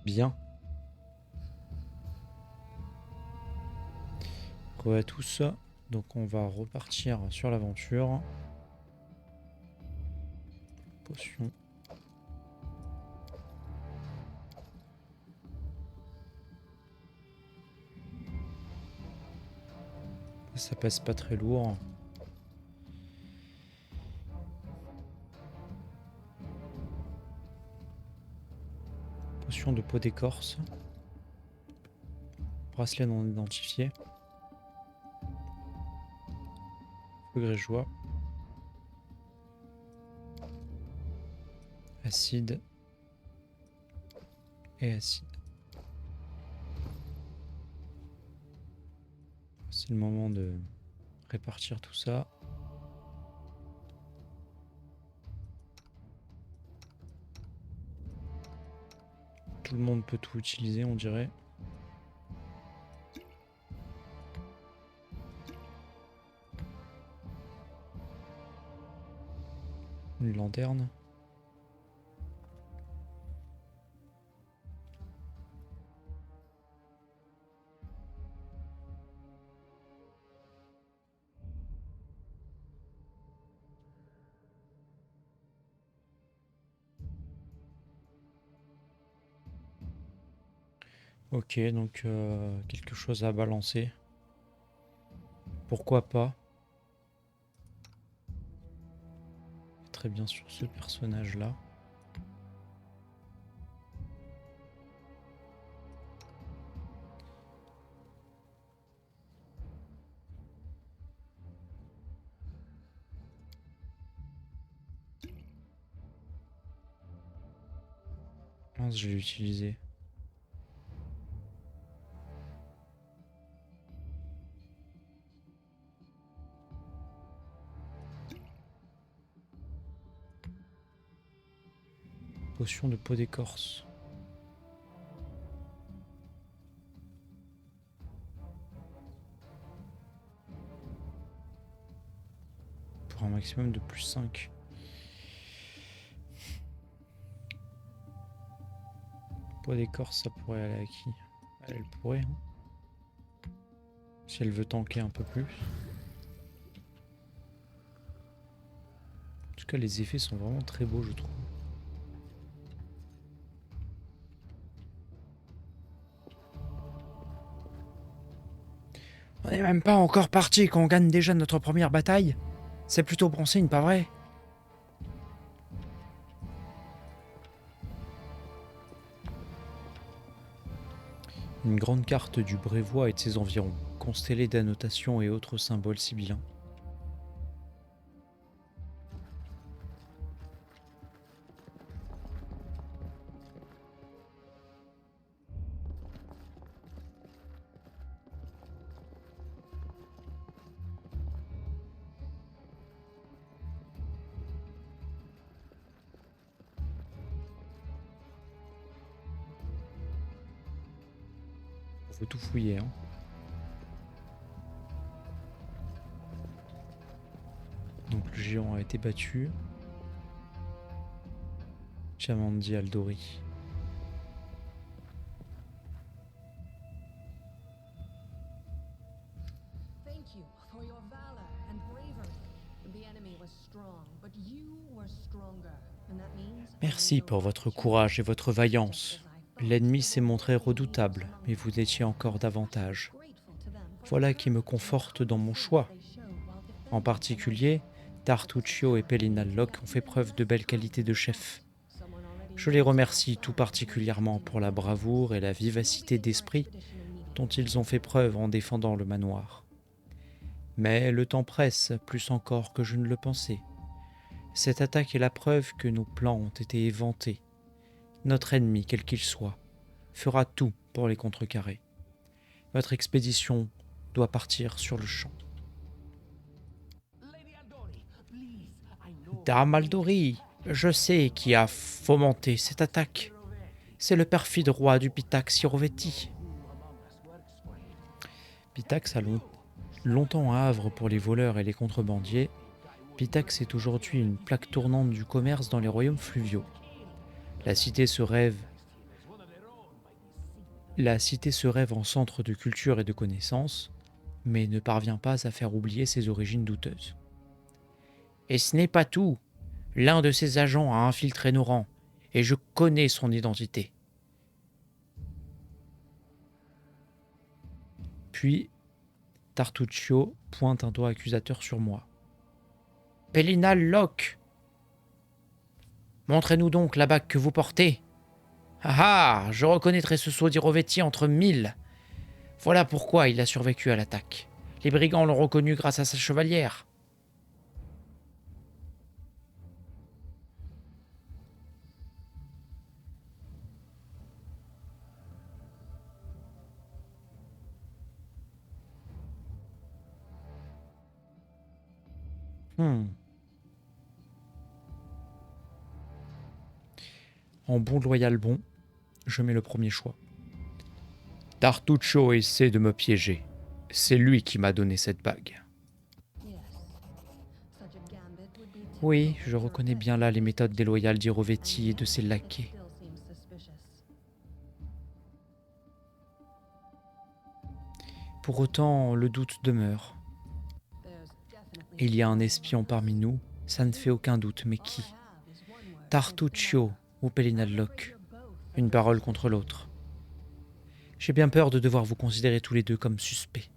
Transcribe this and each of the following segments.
Bien. Quoi à tous. Donc on va repartir sur l'aventure. Potion. Ça pèse pas très lourd. Potion de peau d'écorce. Bracelet non identifié. Feu grégeois. Acide. Et acide. C'est le moment de répartir tout ça. Tout le monde peut tout utiliser, on dirait. Une lanterne. Ok, donc quelque chose à balancer. Pourquoi pas? Très bien sur ce personnage-là. Mince, je l'ai utilisé. Potion de peau d'écorce. Pour un maximum de plus 5. Peau d'écorce, ça pourrait aller à qui? Elle pourrait, hein. Si elle veut tanker un peu plus. En tout cas, les effets sont vraiment très beaux, je trouve. On n'est même pas encore parti quand on gagne déjà notre première bataille. C'est plutôt bon signe, pas vrai? Une grande carte du Brévois et de ses environs, constellée d'annotations et autres symboles sibyllins. On faut tout fouiller, hein. Donc le géant a été battu. Chamandi Aldori. Merci pour votre courage et votre vaillance. L'ennemi s'est montré redoutable, mais vous étiez encore davantage. Voilà qui me conforte dans mon choix. En particulier, Tartuccio et Pelinalloc ont fait preuve de belles qualités de chef. Je les remercie tout particulièrement pour la bravoure et la vivacité d'esprit dont ils ont fait preuve en défendant le manoir. Mais le temps presse plus encore que je ne le pensais. Cette attaque est la preuve que nos plans ont été éventés. Notre ennemi, quel qu'il soit, fera tout pour les contrecarrer. Votre expédition doit partir sur le champ. Dame Aldori, je sais qui a fomenté cette attaque. C'est le perfide roi du Pitax Hirovetti. Pitax a longtemps un havre pour les voleurs et les contrebandiers. Pitax est aujourd'hui une plaque tournante du commerce dans les royaumes fluviaux. La cité se rêve La cité se rêve en centre de culture et de connaissances, mais ne parvient pas à faire oublier ses origines douteuses. Et ce n'est pas tout. L'un de ses agents a infiltré nos rangs, et je connais son identité. Puis, Tartuccio pointe un doigt accusateur sur moi. Pélinal Locke, montrez-nous donc la bague que vous portez. Ah ah, je reconnaîtrai ce sceau d'Irovetti entre 1000. Voilà pourquoi il a survécu à l'attaque. Les brigands l'ont reconnu grâce à sa chevalière. Hmm. En bon loyal bon, je mets le premier choix. Tartuccio essaie de me piéger. C'est lui qui m'a donné cette bague. Oui, je reconnais bien là les méthodes déloyales d'Irovetti et de ses laquais. Pour autant, le doute demeure. Il y a un espion parmi nous, ça ne fait aucun doute, mais qui? Tartuccio ou Pélinal Locke? Une parole contre l'autre. J'ai bien peur de devoir vous considérer tous les deux comme suspects.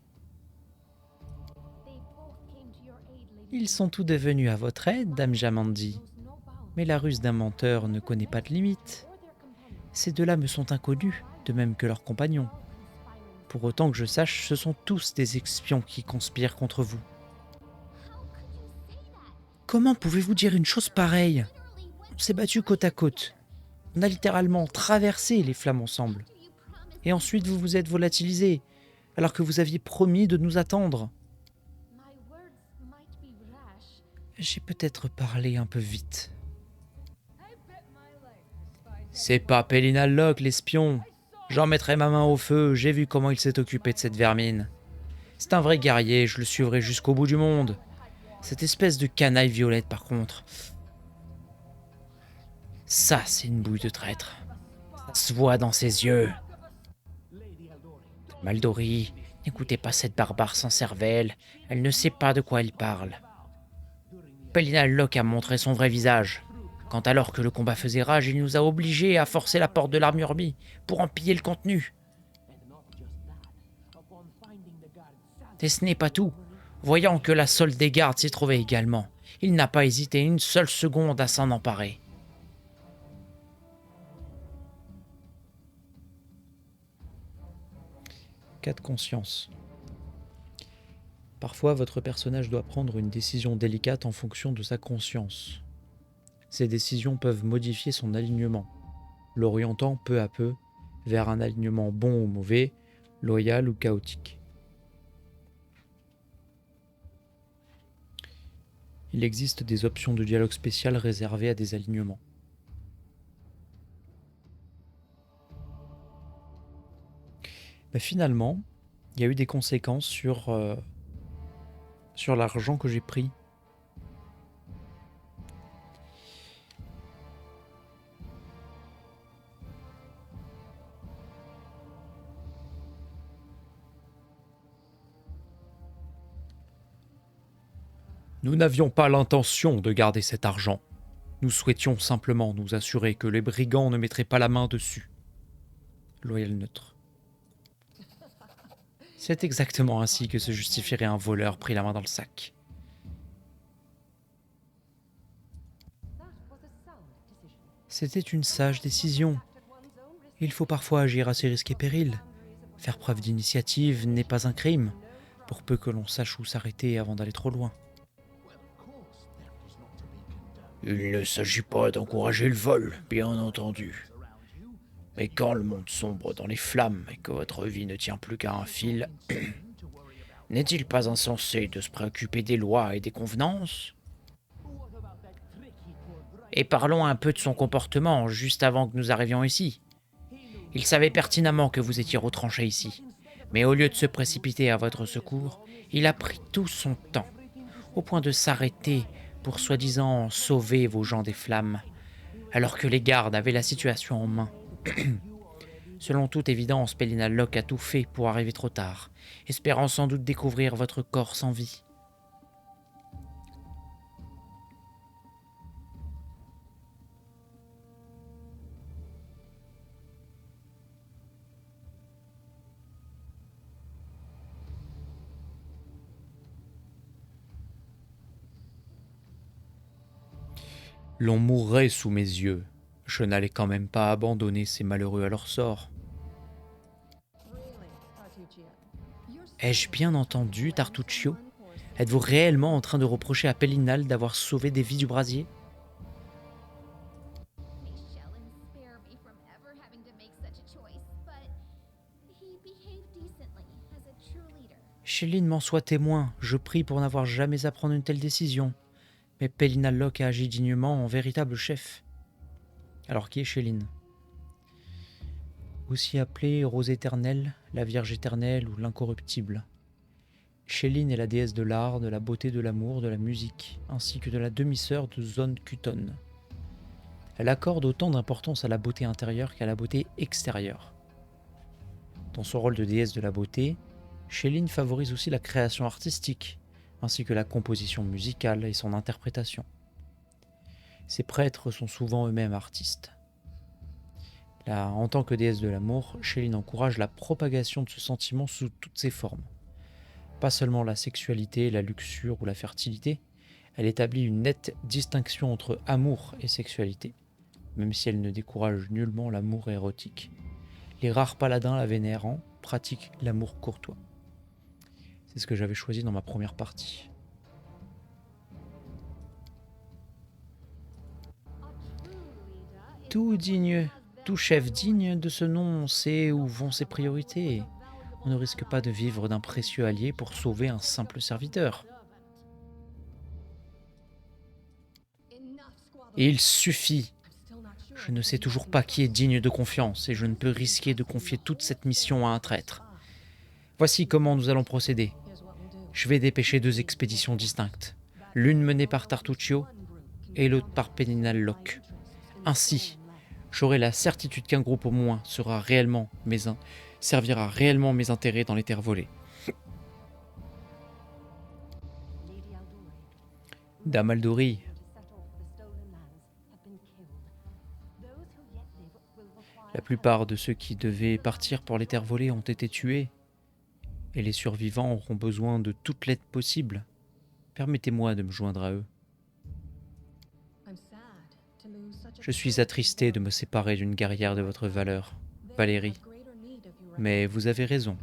Ils sont tous devenus à votre aide, dame Jamandi. Mais la ruse d'un menteur ne connaît pas de limite. Ces deux-là me sont inconnus, de même que leurs compagnons. Pour autant que je sache, ce sont tous des espions qui conspirent contre vous. Comment pouvez-vous dire une chose pareille? On s'est battus côte à côte. On a littéralement traversé les flammes ensemble. Et ensuite vous vous êtes volatilisés, alors que vous aviez promis de nous attendre. J'ai peut-être parlé un peu vite. C'est pas Pélinal Locke, l'espion. J'en mettrai ma main au feu, j'ai vu comment il s'est occupé de cette vermine. C'est un vrai guerrier, je le suivrai jusqu'au bout du monde. Cette espèce de canaille violette, par contre. Ça, c'est une bouille de traître. Ça se voit dans ses yeux. Maldori, n'écoutez pas cette barbare sans cervelle. Elle ne sait pas de quoi elle parle. Pélinal Locke a montré son vrai visage. Quand alors que le combat faisait rage, il nous a obligés à forcer la porte de l'armurerie pour en piller le contenu. Et ce n'est pas tout. Voyant que la solde des gardes s'y trouvait également, il n'a pas hésité une seule seconde à s'en emparer. Cas de conscience. Parfois, votre personnage doit prendre une décision délicate en fonction de sa conscience. Ces décisions peuvent modifier son alignement, l'orientant peu à peu vers un alignement bon ou mauvais, loyal ou chaotique. Il existe des options de dialogue spéciales réservées à des alignements. Mais finalement, il y a eu des conséquences sur l'argent que j'ai pris. Nous n'avions pas l'intention de garder cet argent. Nous souhaitions simplement nous assurer que les brigands ne mettraient pas la main dessus. Loyal neutre. C'est exactement ainsi que se justifierait un voleur pris la main dans le sac. C'était une sage décision. Il faut parfois agir à ses risques et périls. Faire preuve d'initiative n'est pas un crime, pour peu que l'on sache où s'arrêter avant d'aller trop loin. Il ne s'agit pas d'encourager le vol, bien entendu. Mais quand le monde sombre dans les flammes et que votre vie ne tient plus qu'à un fil, n'est-il pas insensé de se préoccuper des lois et des convenances? Et parlons un peu de son comportement juste avant que nous arrivions ici. Il savait pertinemment que vous étiez retranché ici, mais au lieu de se précipiter à votre secours, il a pris tout son temps, au point de s'arrêter pour soi-disant sauver vos gens des flammes, alors que les gardes avaient la situation en main. Selon toute évidence, Pelina Locke a tout fait pour arriver trop tard, espérant sans doute découvrir votre corps sans vie. L'on mourrait sous mes yeux. Je n'allais quand même pas abandonner ces malheureux à leur sort. Ai-je bien entendu, Tartuccio? Êtes-vous réellement en train de reprocher à Pellinal d'avoir sauvé des vies du brasier? Chéline m'en soit témoin, je prie pour n'avoir jamais à prendre une telle décision. Mais Pellinal Locke a agi dignement en véritable chef. Alors qui est Chéline? Aussi appelée Rose éternelle, la Vierge éternelle ou l'incorruptible. Chéline est la déesse de l'art, de la beauté, de l'amour, de la musique, ainsi que de la demi-sœur de Zone Kuton. Elle accorde autant d'importance à la beauté intérieure qu'à la beauté extérieure. Dans son rôle de déesse de la beauté, Chéline favorise aussi la création artistique, ainsi que la composition musicale et son interprétation. Ses prêtres sont souvent eux-mêmes artistes. Là, en tant que déesse de l'amour, Chéline encourage la propagation de ce sentiment sous toutes ses formes. Pas seulement la sexualité, la luxure ou la fertilité, elle établit une nette distinction entre amour et sexualité, même si elle ne décourage nullement l'amour érotique. Les rares paladins la vénérant pratiquent l'amour courtois. C'est ce que j'avais choisi dans ma première partie. Tout chef digne de ce nom sait où vont ses priorités. On ne risque pas de vivre d'un précieux allié pour sauver un simple serviteur. Il suffit. Je ne sais toujours pas qui est digne de confiance et je ne peux risquer de confier toute cette mission à un traître. Voici comment nous allons procéder. Je vais dépêcher 2 expéditions distinctes, l'une menée par Tartuccio et l'autre par Pellinal Locke. Ainsi, j'aurai la certitude qu'un groupe au moins servira réellement mes intérêts dans les terres volées. Dame Aldori, la plupart de ceux qui devaient partir pour les terres volées ont été tués, et les survivants auront besoin de toute l'aide possible. Permettez-moi de me joindre à eux. Je suis attristé de me séparer d'une guerrière de votre valeur, Valérie. Mais vous avez raison,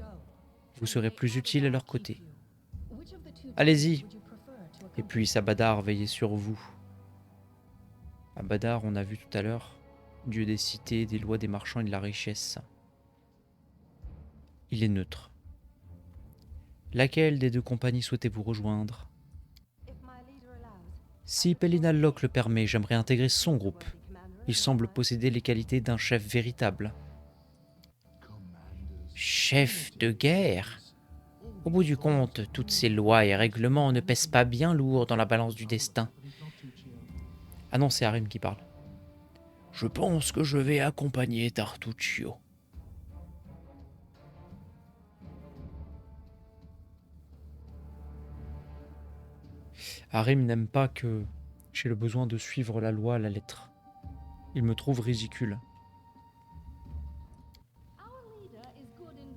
vous serez plus utile à leur côté. Allez-y, et puis Sabadar veillez sur vous. Abadar, on a vu tout à l'heure, dieu des cités, des lois des marchands et de la richesse. Il est neutre. Laquelle des 2 compagnies souhaitez-vous rejoindre? Si Pellinal Locke le permet, j'aimerais intégrer son groupe. Il semble posséder les qualités d'un chef véritable. Chef de guerre? Au bout du compte, toutes ces lois et règlements ne pèsent pas bien lourd dans la balance du destin. Ah non, c'est Harim qui parle. Je pense que je vais accompagner Tartuccio. Harim n'aime pas que j'ai le besoin de suivre la loi à la lettre. Il me trouve ridicule.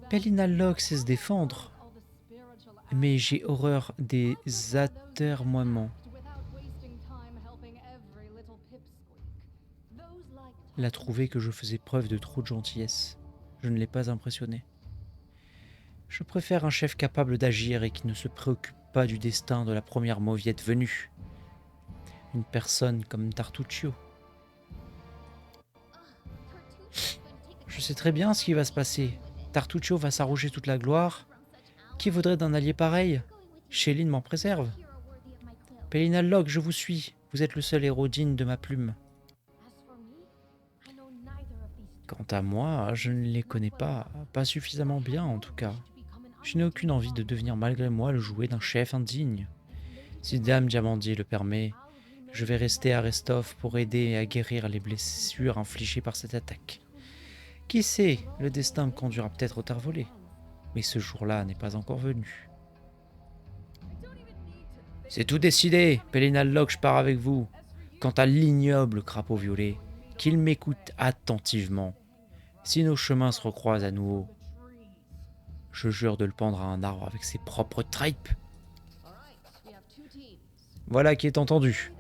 Pellinal Locke sait se défendre, mais j'ai horreur des atermoiements. Il a trouvé que je faisais preuve de trop de gentillesse. Je ne l'ai pas impressionné. Je préfère un chef capable d'agir et qui ne se préoccupe pas du destin de la première mauviette venue. Une personne comme Tartuccio. Je sais très bien ce qui va se passer. Tartuccio va s'arroger toute la gloire. Qui voudrait d'un allié pareil? Chéline m'en préserve. Pellinal Locke, je vous suis. Vous êtes le seul héros digne de ma plume. Quant à moi, je ne les connais pas suffisamment bien en tout cas. Je n'ai aucune envie de devenir malgré moi le jouet d'un chef indigne. Si Dame Diamandier le permet, je vais rester à Restov pour aider à guérir les blessures infligées par cette attaque. Qui sait, le destin me conduira peut-être aux terres volées. Mais ce jour-là n'est pas encore venu. C'est tout décidé, Pélénal Locke, je pars avec vous. Quant à l'ignoble crapaud violet, qu'il m'écoute attentivement. Si nos chemins se recroisent à nouveau, je jure de le pendre à un arbre avec ses propres tripes. Voilà qui est entendu.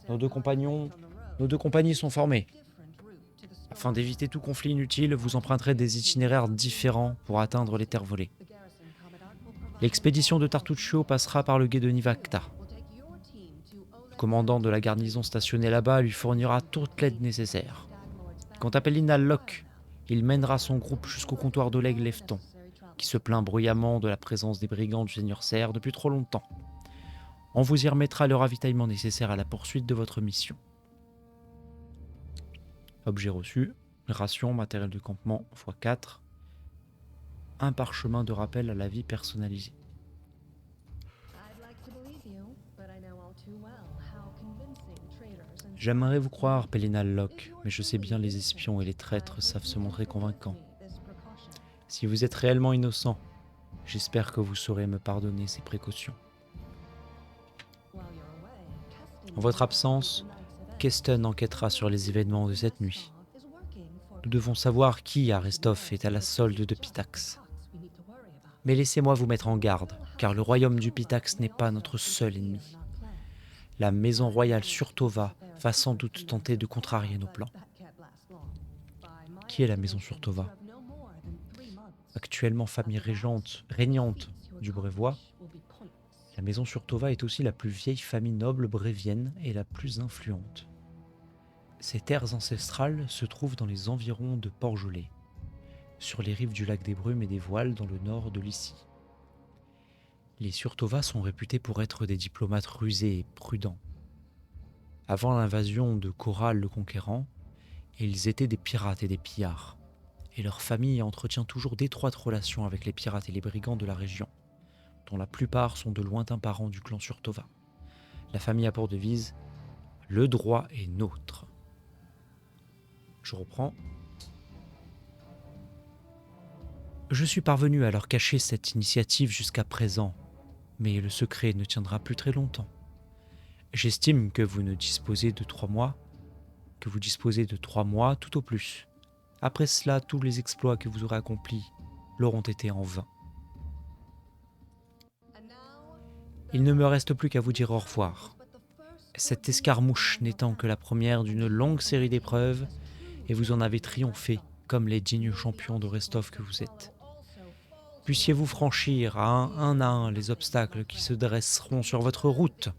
Nos deux compagnies sont formées. Afin d'éviter tout conflit inutile, vous emprunterez des itinéraires différents pour atteindre les terres volées. L'expédition de Tartuccio passera par le gué de Nivacta. Le commandant de la garnison stationnée là-bas lui fournira toute l'aide nécessaire. Quant à Pélénal Locke, il mènera son groupe jusqu'au comptoir d'Oleg Lefton, qui se plaint bruyamment de la présence des brigands du Seigneur Serre depuis trop longtemps. On vous y remettra le ravitaillement nécessaire à la poursuite de votre mission. Objet reçu, ration, matériel de campement x4, un parchemin de rappel à la vie personnalisée. J'aimerais vous croire, Pélénal Locke, mais je sais bien les espions et les traîtres savent se montrer convaincants. Si vous êtes réellement innocent, j'espère que vous saurez me pardonner ces précautions. En votre absence, Keston enquêtera sur les événements de cette nuit. Nous devons savoir qui à Restov est à la solde de Pitax. Mais laissez-moi vous mettre en garde, car le royaume du Pitax n'est pas notre seul ennemi. La maison royale Surtova va sans doute tenter de contrarier nos plans. Qui est la maison Surtova ? Actuellement famille régnante du Brévois, la maison Surtova est aussi la plus vieille famille noble brévienne et la plus influente. Ses terres ancestrales se trouvent dans les environs de Port-Gelé, sur les rives du lac des Brumes et des Voiles dans le nord de Lycie. Les Surtova sont réputés pour être des diplomates rusés et prudents. Avant l'invasion de Choral le Conquérant, ils étaient des pirates et des pillards, et leur famille entretient toujours d'étroites relations avec les pirates et les brigands de la région, dont la plupart sont de lointains parents du clan Surtova. La famille a pour devise « Le droit est nôtre ». Je reprends. Je suis parvenu à leur cacher cette initiative jusqu'à présent, mais le secret ne tiendra plus très longtemps. J'estime que vous disposez de 3 mois tout au plus. Après cela, tous les exploits que vous aurez accomplis l'auront été en vain. Il ne me reste plus qu'à vous dire au revoir. Cette escarmouche n'étant que la première d'une longue série d'épreuves, et vous en avez triomphé comme les dignes champions de Restov que vous êtes. Puissiez-vous franchir un à un les obstacles qui se dresseront sur votre route.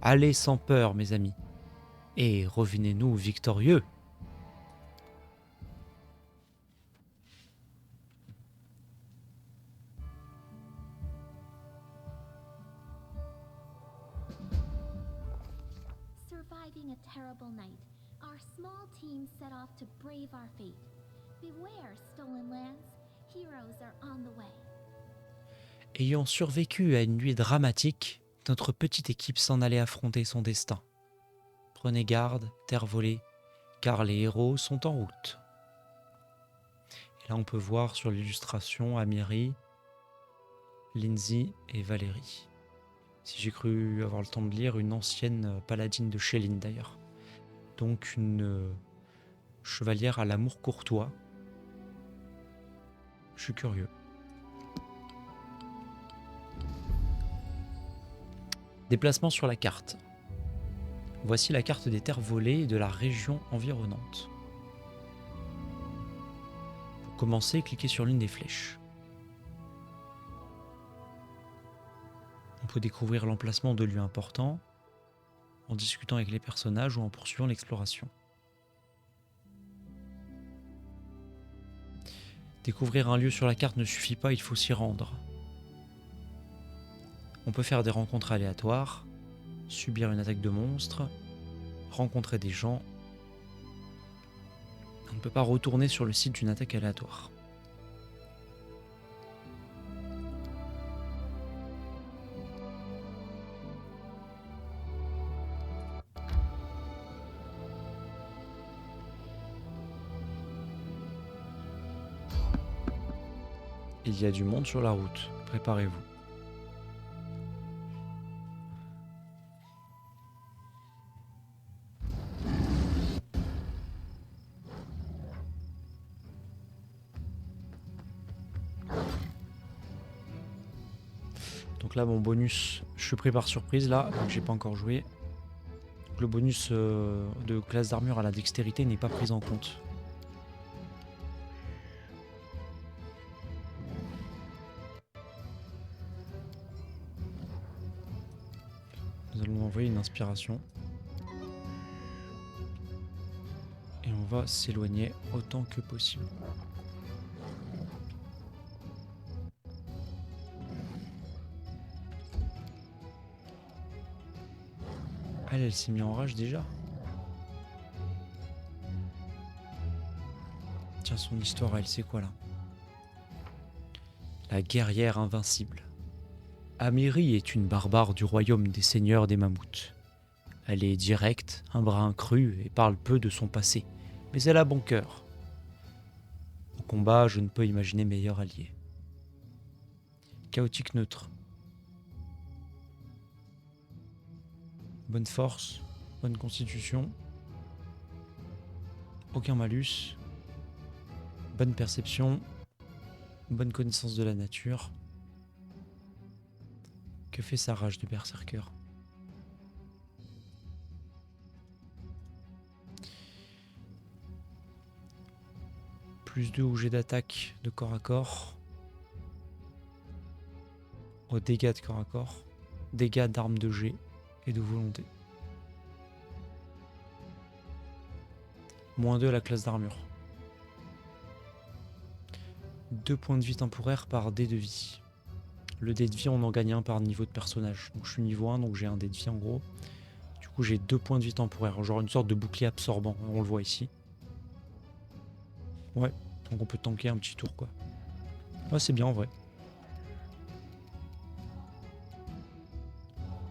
Allez sans peur, mes amis, et revenez-nous victorieux. Surviving a terrible night, our small team set off to brave our fate. Beware, stolen lands. Heroes are on the way. Ayant survécu à une nuit dramatique, notre petite équipe s'en allait affronter son destin. Prenez garde, terre volée, car les héros sont en route. Et là, on peut voir sur l'illustration Amiri, Lindsay et Valérie. Si j'ai cru avoir le temps de lire, une ancienne paladine de Chéline d'ailleurs. Donc une chevalière à l'amour courtois. Je suis curieux. Déplacement sur la carte. Voici la carte des terres volées et de la région environnante. Pour commencer, cliquez sur l'une des flèches. On peut découvrir l'emplacement de lieux importants en discutant avec les personnages ou en poursuivant l'exploration. Découvrir un lieu sur la carte ne suffit pas, il faut s'y rendre. On peut faire des rencontres aléatoires, subir une attaque de monstres, rencontrer des gens. On ne peut pas retourner sur le site d'une attaque aléatoire. Il y a du monde sur la route, préparez-vous. Donc là, mon bonus, je suis pris par surprise là, donc j'ai pas encore joué. Donc le bonus de classe d'armure à la dextérité n'est pas pris en compte. Nous allons envoyer une inspiration. Et on va s'éloigner autant que possible. Elle s'est mise en rage déjà. Tiens, son histoire, elle, c'est quoi là? La guerrière invincible. Amiri est une barbare du royaume des seigneurs des mammouths. Elle est directe, un brin cru et parle peu de son passé, mais elle a bon cœur. Au combat, je ne peux imaginer meilleur allié. Chaotique neutre. Bonne force, bonne constitution, aucun malus, bonne perception, bonne connaissance de la nature. Que fait sa rage de berserker? Plus 2 au jet d'attaque de corps à corps. Aux dégâts de corps à corps. Dégâts d'armes de jet et de volonté. Moins 2 à la classe d'armure. 2 points de vie temporaires par dé de vie. Le dé de vie, on en gagne un par niveau de personnage. Donc je suis niveau 1, donc j'ai un dé de vie en gros. Du coup, j'ai 2 points de vie temporaires. Genre une sorte de bouclier absorbant. On le voit ici. Ouais, donc on peut tanker un petit tour quoi. Ouais, c'est bien en vrai.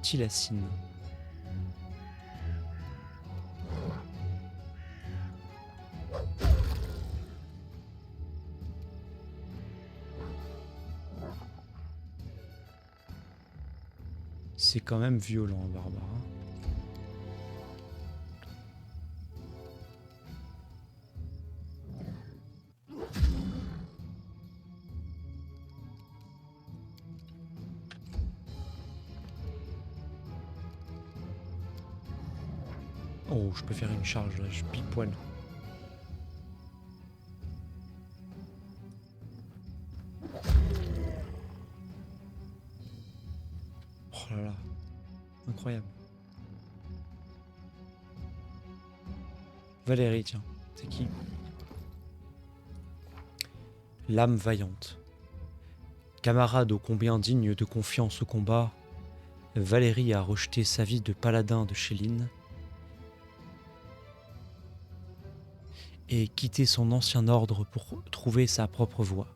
Tilacine. C'est quand même violent, Barbara. Oh, je peux faire une charge là, je pique poil. Oh là là, incroyable. Valérie, tiens, c'est qui? L'âme vaillante. Camarade ô combien digne de confiance au combat, Valérie a rejeté sa vie de paladin de Chéline et quitté son ancien ordre pour trouver sa propre voie.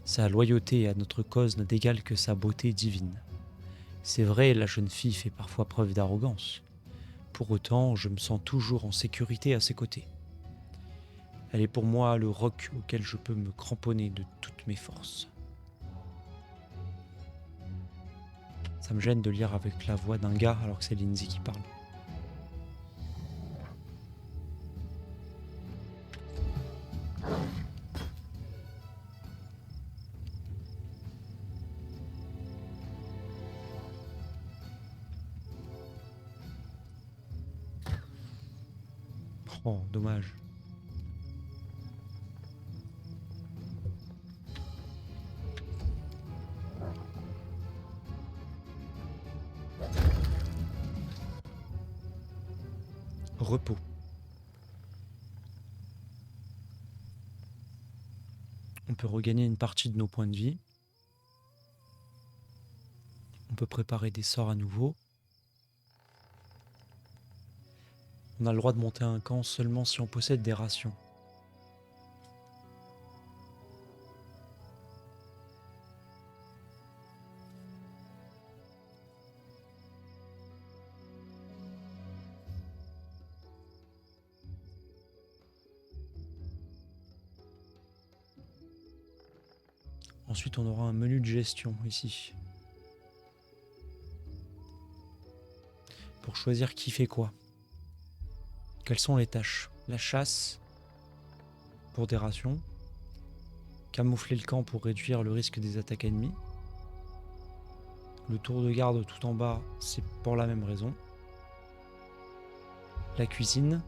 Sa loyauté à notre cause n'a d'égal que sa beauté divine. C'est vrai, la jeune fille fait parfois preuve d'arrogance. Pour autant, je me sens toujours en sécurité à ses côtés. Elle est pour moi le roc auquel je peux me cramponner de toutes mes forces. Ça me gêne de lire avec la voix d'un gars alors que c'est Lindsay qui parle. Oh, dommage. Repos. On peut regagner une partie de nos points de vie. On peut préparer des sorts à nouveau. On a le droit de monter un camp seulement si on possède des rations. Ensuite, on aura un menu de gestion ici. Pour choisir qui fait quoi. Quelles sont les tâches? La chasse pour des rations. Camoufler le camp pour réduire le risque des attaques ennemies. Le tour de garde tout en bas, c'est pour la même raison. La cuisine.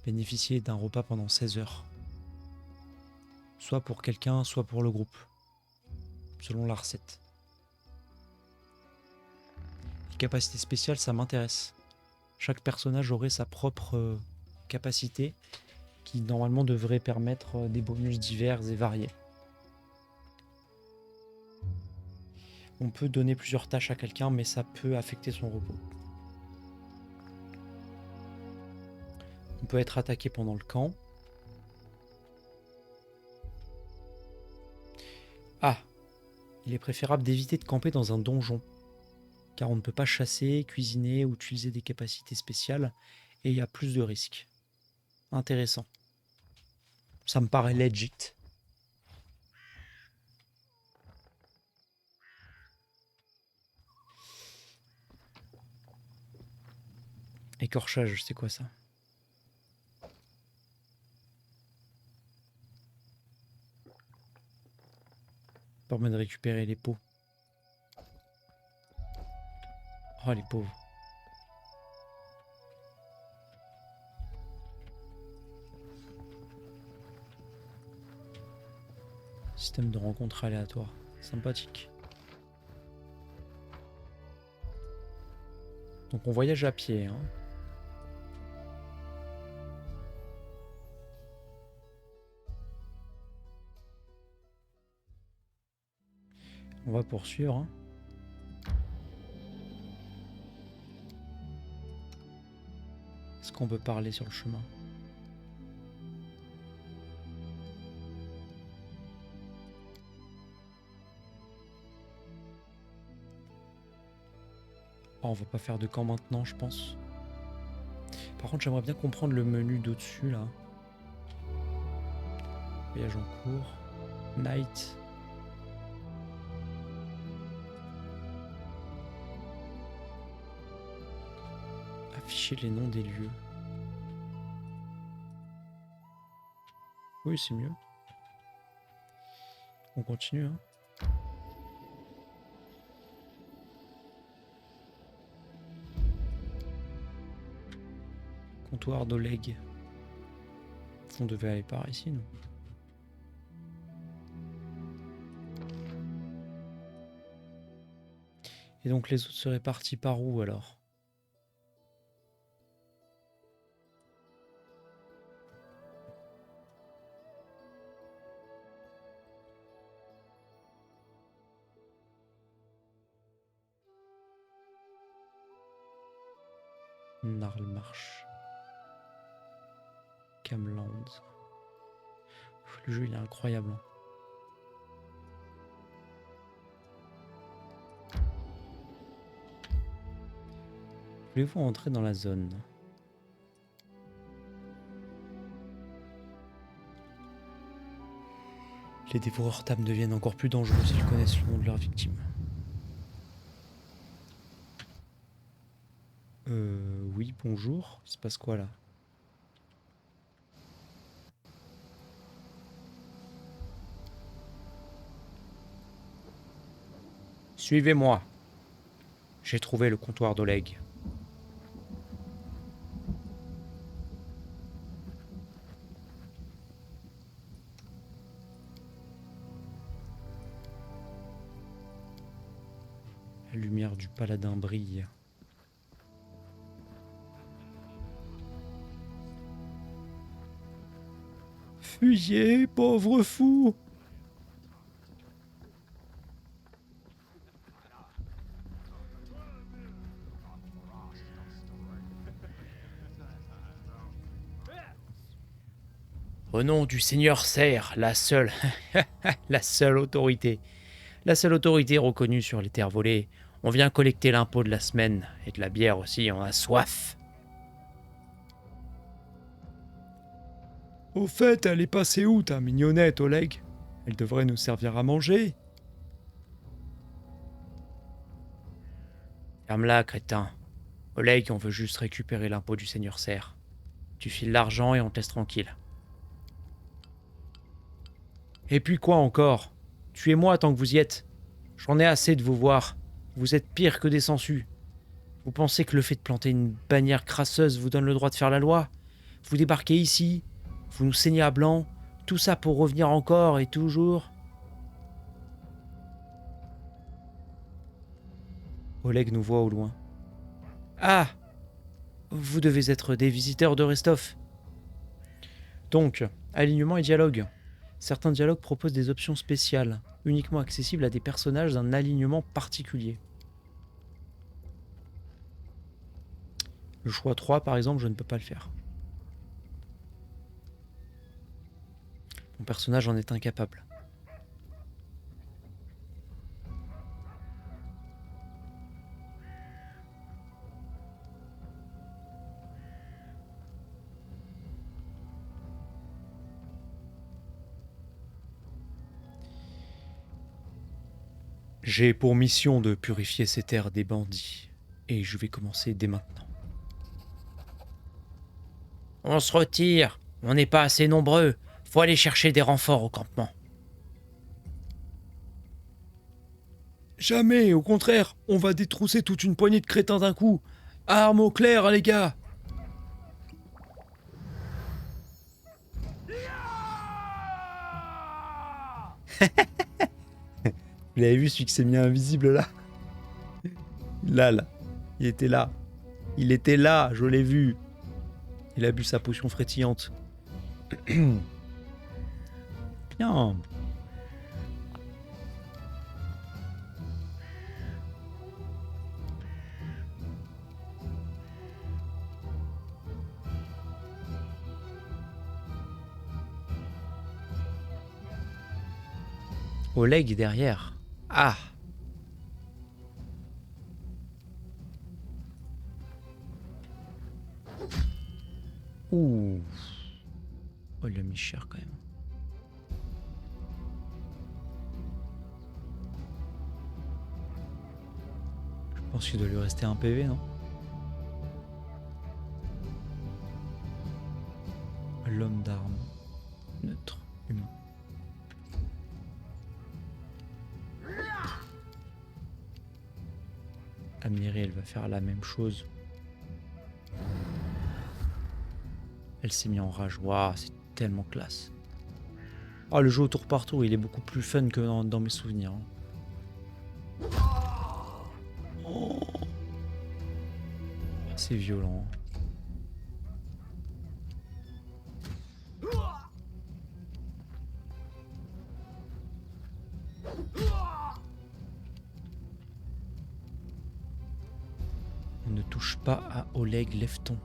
Bénéficier d'un repas pendant 16 heures. Soit pour quelqu'un, soit pour le groupe. Selon la recette. Les capacités spéciales, ça m'intéresse. Chaque personnage aurait sa propre capacité qui normalement devrait permettre des bonus divers et variés. On peut donner plusieurs tâches à quelqu'un, mais ça peut affecter son repos. On peut être attaqué pendant le camp. Ah, il est préférable d'éviter de camper dans un donjon, car on ne peut pas chasser, cuisiner ou utiliser des capacités spéciales, et il y a plus de risques. Intéressant. Ça me paraît legit. Écorchage, c'est quoi ça? Permet de récupérer les peaux. Oh, les pauvres. Système de rencontre aléatoire. Sympathique. Donc on voyage à pied, hein. On va poursuivre, hein. Est-ce qu'on peut parler sur le chemin? Oh, on va pas faire de camp maintenant, je pense. Par contre, j'aimerais bien comprendre le menu d'au-dessus, là. Voyage en cours. Night. Afficher les noms des lieux. Oui, c'est mieux. On continue, hein. Comptoir d'Oleg. On devait aller par ici, non? Et donc les autres seraient partis par où alors? Narlmarch. Camland. Le jeu il est incroyable. Hein. Voulez-vous entrer dans la zone? Les dévoreurs d'âmes deviennent encore plus dangereux s'ils connaissent le nom de leurs victimes. Oui, bonjour. Il se passe quoi là? Suivez-moi. J'ai trouvé le comptoir d'Oleg. La lumière du paladin brille. Fuyez, pauvre fou! Au nom du Seigneur Serre, la seule autorité. La seule autorité reconnue sur les terres volées. On vient collecter l'impôt de la semaine, et de la bière aussi, on a soif. Au fait, elle est passée où ta mignonnette, Oleg? Elle devrait nous servir à manger. Ferme-la, crétin. Oleg, on veut juste récupérer l'impôt du seigneur Serre. Tu files l'argent et on te laisse tranquille. Et puis quoi encore? Tuez-moi tant que vous y êtes. J'en ai assez de vous voir. Vous êtes pire que des sangsues. Vous pensez que le fait de planter une bannière crasseuse vous donne le droit de faire la loi? Vous débarquez ici, vous nous saignez à blanc, tout ça pour revenir encore et toujours. Oleg nous voit au loin. Ah! Vous devez être des visiteurs de Restov. Donc, alignement et dialogue. Certains dialogues proposent des options spéciales, uniquement accessibles à des personnages d'un alignement particulier. Le choix 3, par exemple, je ne peux pas le faire. Mon personnage en est incapable. J'ai pour mission de purifier ces terres des bandits, et je vais commencer dès maintenant. On se retire, on n'est pas assez nombreux, faut aller chercher des renforts au campement. Jamais, au contraire, on va détrousser toute une poignée de crétins d'un coup. Armes au clair, les gars. Vous l'avez vu, celui qui s'est mis invisible là? Là. Il était là. Il était là, je l'ai vu. Il a bu sa potion frétillante. Bien. Oleg est derrière. Ah. Ouh. Oh, il a mis cher quand même. Je pense qu'il doit lui rester un PV, non? L'homme d'armes. Neutre. Humain. Amiri, elle va faire la même chose. Elle s'est mise en rage. Waouh, c'est tellement classe. Oh, le jeu au tour par tour, il est beaucoup plus fun que dans mes souvenirs. Oh. C'est violent. Ne touche pas à Oleg Lefton.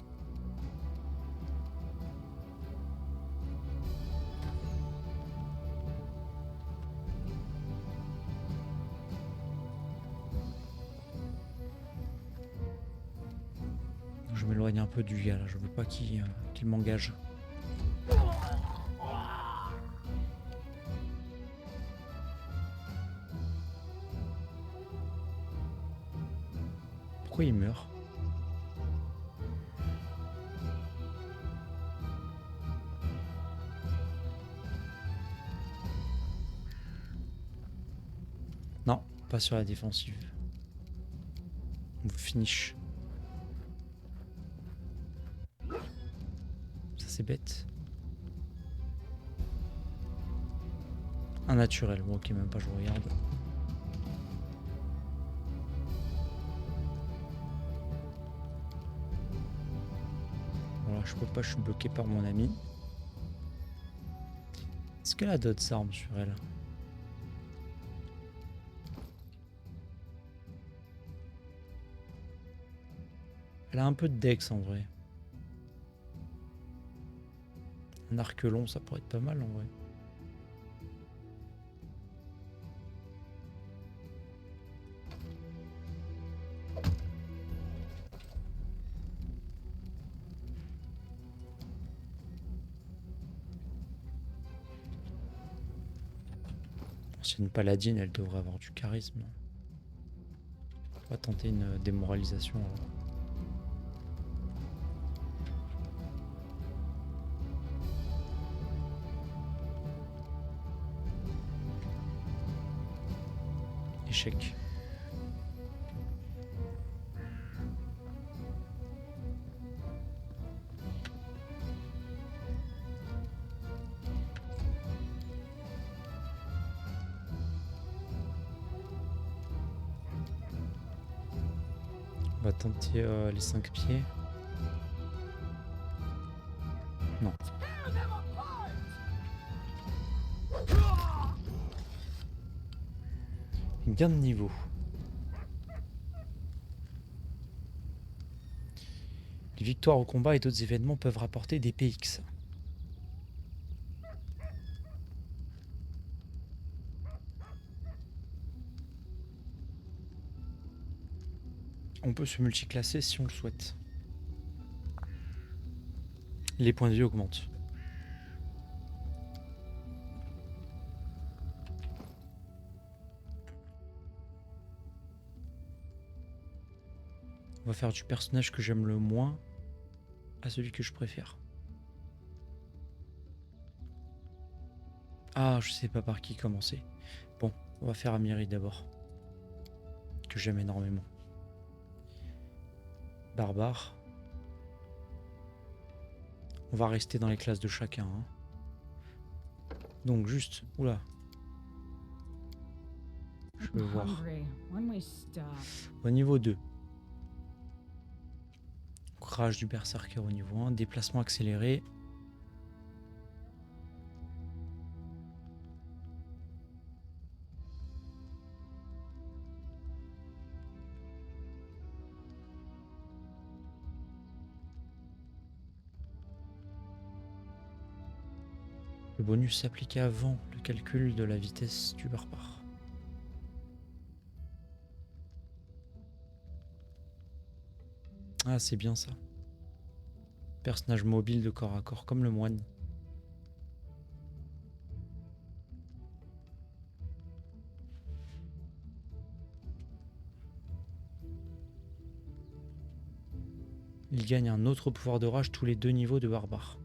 Je m'éloigne un peu du gars là, je veux pas qu'il m'engage. Pourquoi il meurt? Non, pas sur la défensive. On vous finish. Ça c'est bête. Un naturel, bon ok, même pas je regarde. Voilà, je peux pas, je suis bloqué par mon ami. Est-ce qu'elle a d'autres armes sur elle? Elle a un peu de dex en vrai. Un arc long, ça pourrait être pas mal en vrai. C'est une paladine, elle devrait avoir du charisme. On va tenter une démoralisation. Alors. Échec. On va tenter les 5 pieds. Non. Gain de niveau. Les victoires au combat et d'autres événements peuvent rapporter des PX. On peut se multiclasser si on le souhaite. Les points de vie augmentent. On va faire du personnage que j'aime le moins à celui que je préfère. Ah, je sais pas par qui commencer. Bon, on va faire Amiri d'abord. Que j'aime énormément. Barbare. On va rester dans les classes de chacun. Hein. Donc juste... Oula. Je veux voir. Au niveau 2. Rage du berserker au niveau 1. Déplacement accéléré. Le bonus s'appliquait avant le calcul de la vitesse du barbare. Ah, c'est bien ça. Personnage mobile de corps à corps, comme le moine. Il gagne un autre pouvoir de rage tous les 2 niveaux de barbare.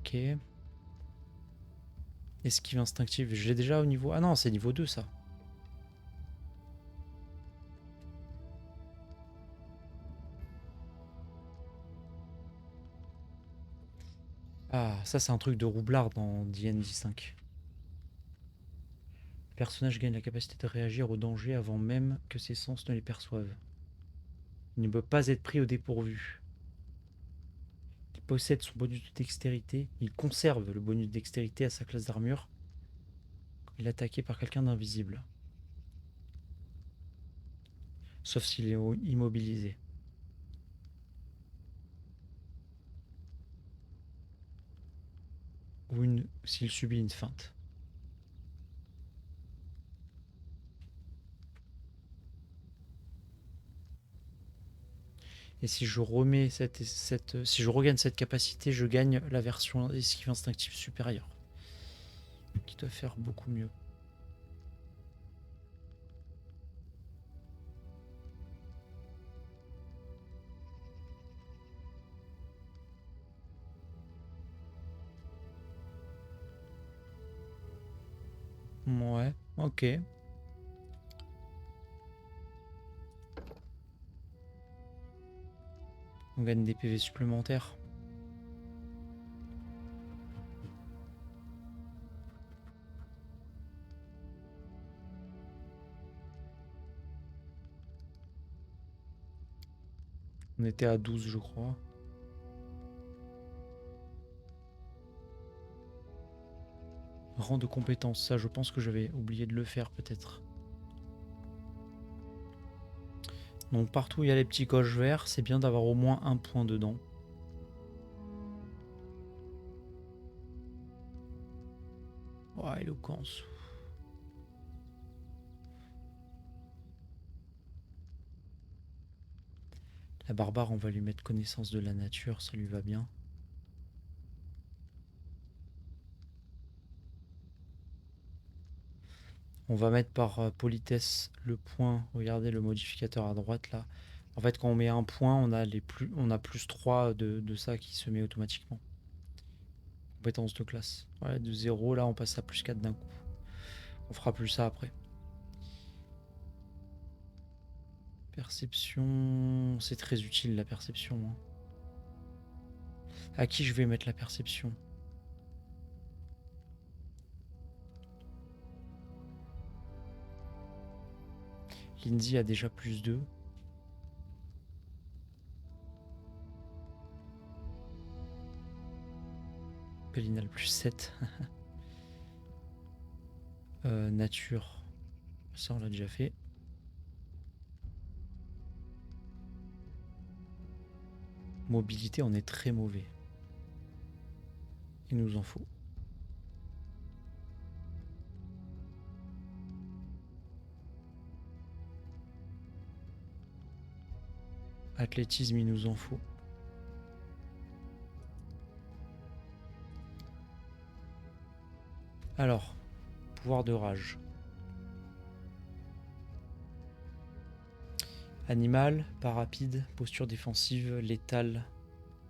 Ok. Esquive instinctive, je l'ai déjà au niveau... Ah non, c'est niveau 2 ça. Ah, ça c'est un truc de roublard dans D&D 5. Le personnage gagne la capacité de réagir au danger avant même que ses sens ne les perçoivent. Il ne peut pas être pris au dépourvu. Il possède son bonus de dextérité. Il conserve le bonus de dextérité à sa classe d'armure. Il est attaqué par quelqu'un d'invisible. Sauf s'il est immobilisé. Ou s'il subit une feinte. Et si je remets si je regagne cette capacité, je gagne la version esquive instinctive supérieure. Qui doit faire beaucoup mieux. Ouais, ok. On gagne des PV supplémentaires. On était à 12, je crois. Rang de compétence, ça je pense que j'avais oublié de le faire peut-être. Donc partout où il y a les petits coches verts, c'est bien d'avoir au moins un point dedans. Oh, éloquence. La barbare, on va lui mettre connaissance de la nature, ça lui va bien. On va mettre par politesse le point. Regardez le modificateur à droite là. En fait, quand on met un point, on a plus 3 de ça qui se met automatiquement. Compétence de classe. Ouais, de 0, là on passe à plus 4 d'un coup. On fera plus ça après. Perception, c'est très utile la perception. Hein. À qui je vais mettre la perception? Lindsay a déjà plus 2. Pélinal plus 7. Nature, ça on l'a déjà fait. Mobilité, on est très mauvais. Il nous en faut. Athlétisme, il nous en faut. Alors, pouvoir de rage. Animal, pas rapide, posture défensive, létale,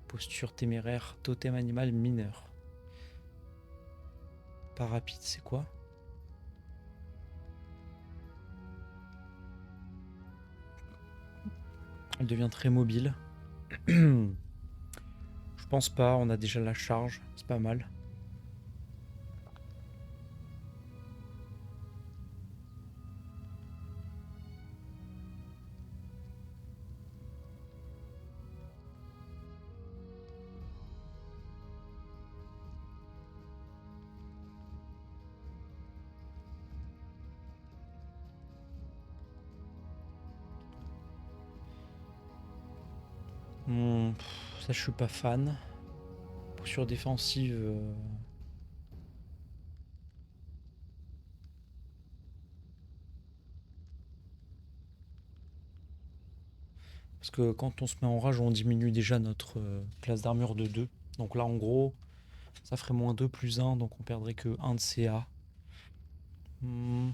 posture téméraire, totem animal mineur. Pas rapide, c'est quoi? Elle devient très mobile. Je pense pas, on a déjà la charge, c'est pas mal. Ça, je suis pas fan. Posture défensive. Parce que quand on se met en rage, on diminue déjà notre classe d'armure de 2. Donc là, en gros, ça ferait moins 2 plus 1, donc on perdrait que 1 de CA. Je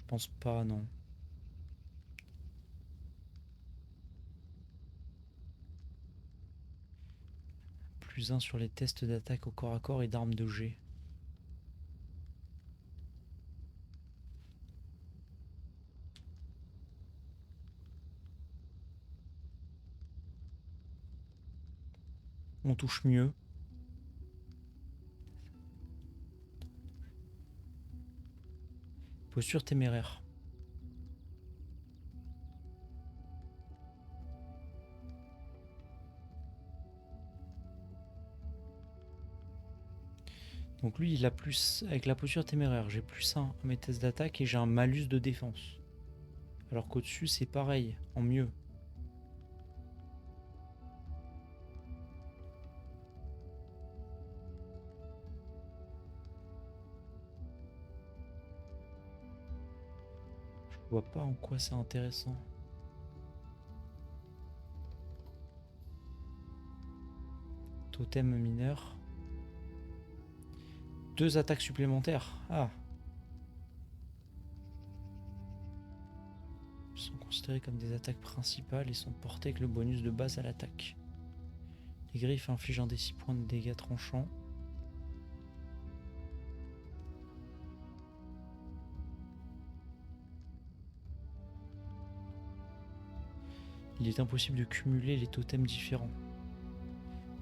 pense pas, non. Plus 1 sur les tests d'attaque au corps à corps et d'armes de jet. On touche mieux. Posture téméraire. Donc lui, il a plus, avec la posture téméraire, j'ai plus 1 à mes tests d'attaque et j'ai un malus de défense. Alors qu'au-dessus, c'est pareil, en mieux. Je vois pas en quoi c'est intéressant. Totem mineur. 2 attaques supplémentaires. Ah. Sont considérées comme des attaques principales et sont portées avec le bonus de base à l'attaque. Les griffes infligent un des 6 points de dégâts tranchants. Il est impossible de cumuler les totems différents.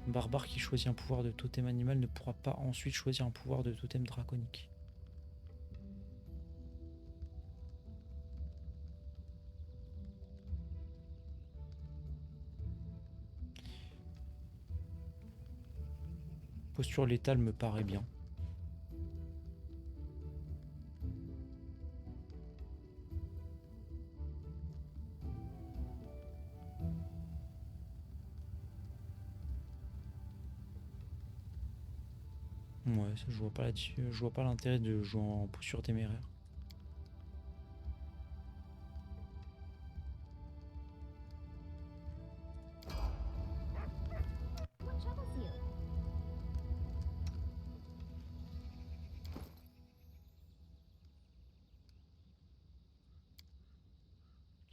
Un barbare qui choisit un pouvoir de totem animal ne pourra pas ensuite choisir un pouvoir de totem draconique. Posture létale me paraît bien. Ouais, ça, je vois pas l'intérêt de jouer en posture téméraire.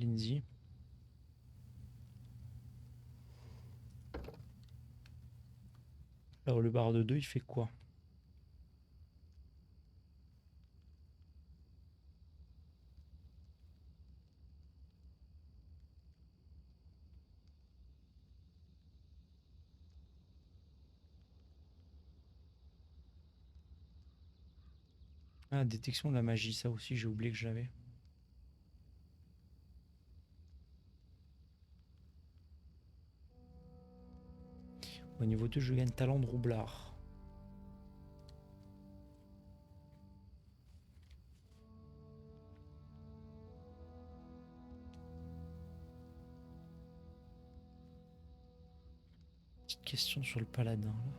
Lindsay. Alors le barde 2 il fait quoi? Ah, détection de la magie, ça aussi j'ai oublié que j'avais. Au niveau 2, je gagne talent de roublard. Petite question sur le paladin là.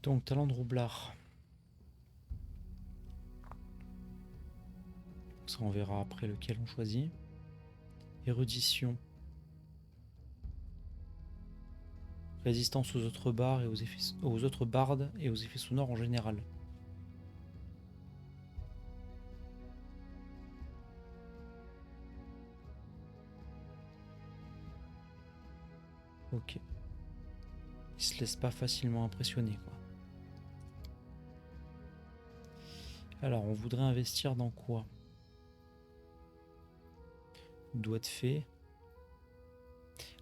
Donc talent de roublard. Ça on verra après lequel on choisit. Érudition. Résistance aux autres bardes et aux autres bardes et aux effets sonores en général. Ok. Il se laisse pas facilement impressionner quoi. Alors on voudrait investir dans quoi? Doigt de fée.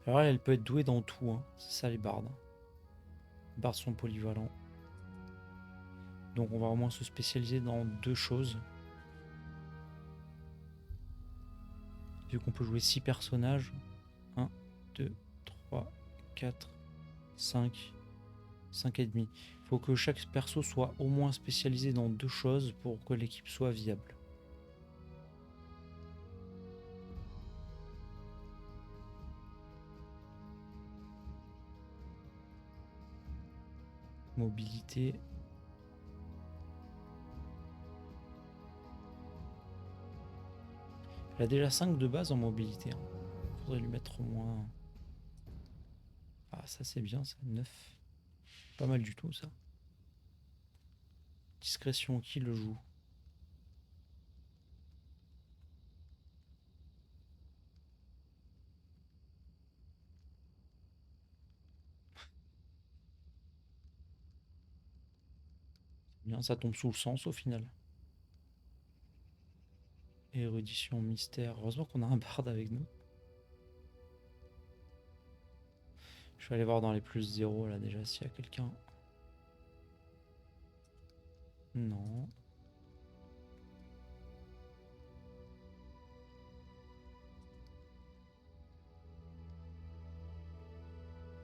Alors elle peut être douée dans tout, hein. C'est ça les bardes. Les bardes sont polyvalents. Donc on va au moins se spécialiser dans 2 choses. Vu qu'on peut jouer 6 personnages. 1, 2, 3, 4, 5, 5 et demi. Il faut que chaque perso soit au moins spécialisé dans 2 choses pour que l'équipe soit viable. Mobilité. Elle a déjà 5 de base en mobilité. Faudrait lui mettre au moins... Ah ça c'est bien ça, 9. Pas mal du tout ça. Discrétion, qui le joue? Bien, ça tombe sous le sens au final. Érudition, mystère. Heureusement qu'on a un barde avec nous. Je vais aller voir dans les plus 0 là déjà s'il y a quelqu'un. Non.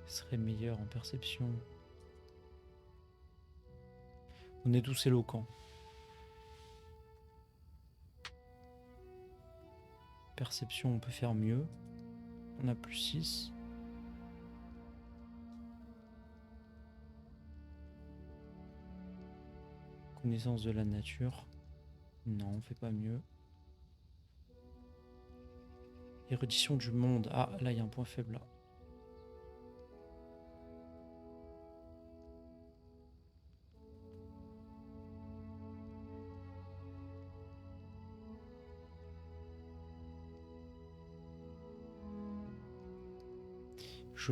Il serait meilleur en perception. On est tous éloquents. Perception, on peut faire mieux. On a plus 6. Connaissance de la nature. Non, on fait pas mieux. Érudition du monde. Ah, là, il y a un point faible là. Je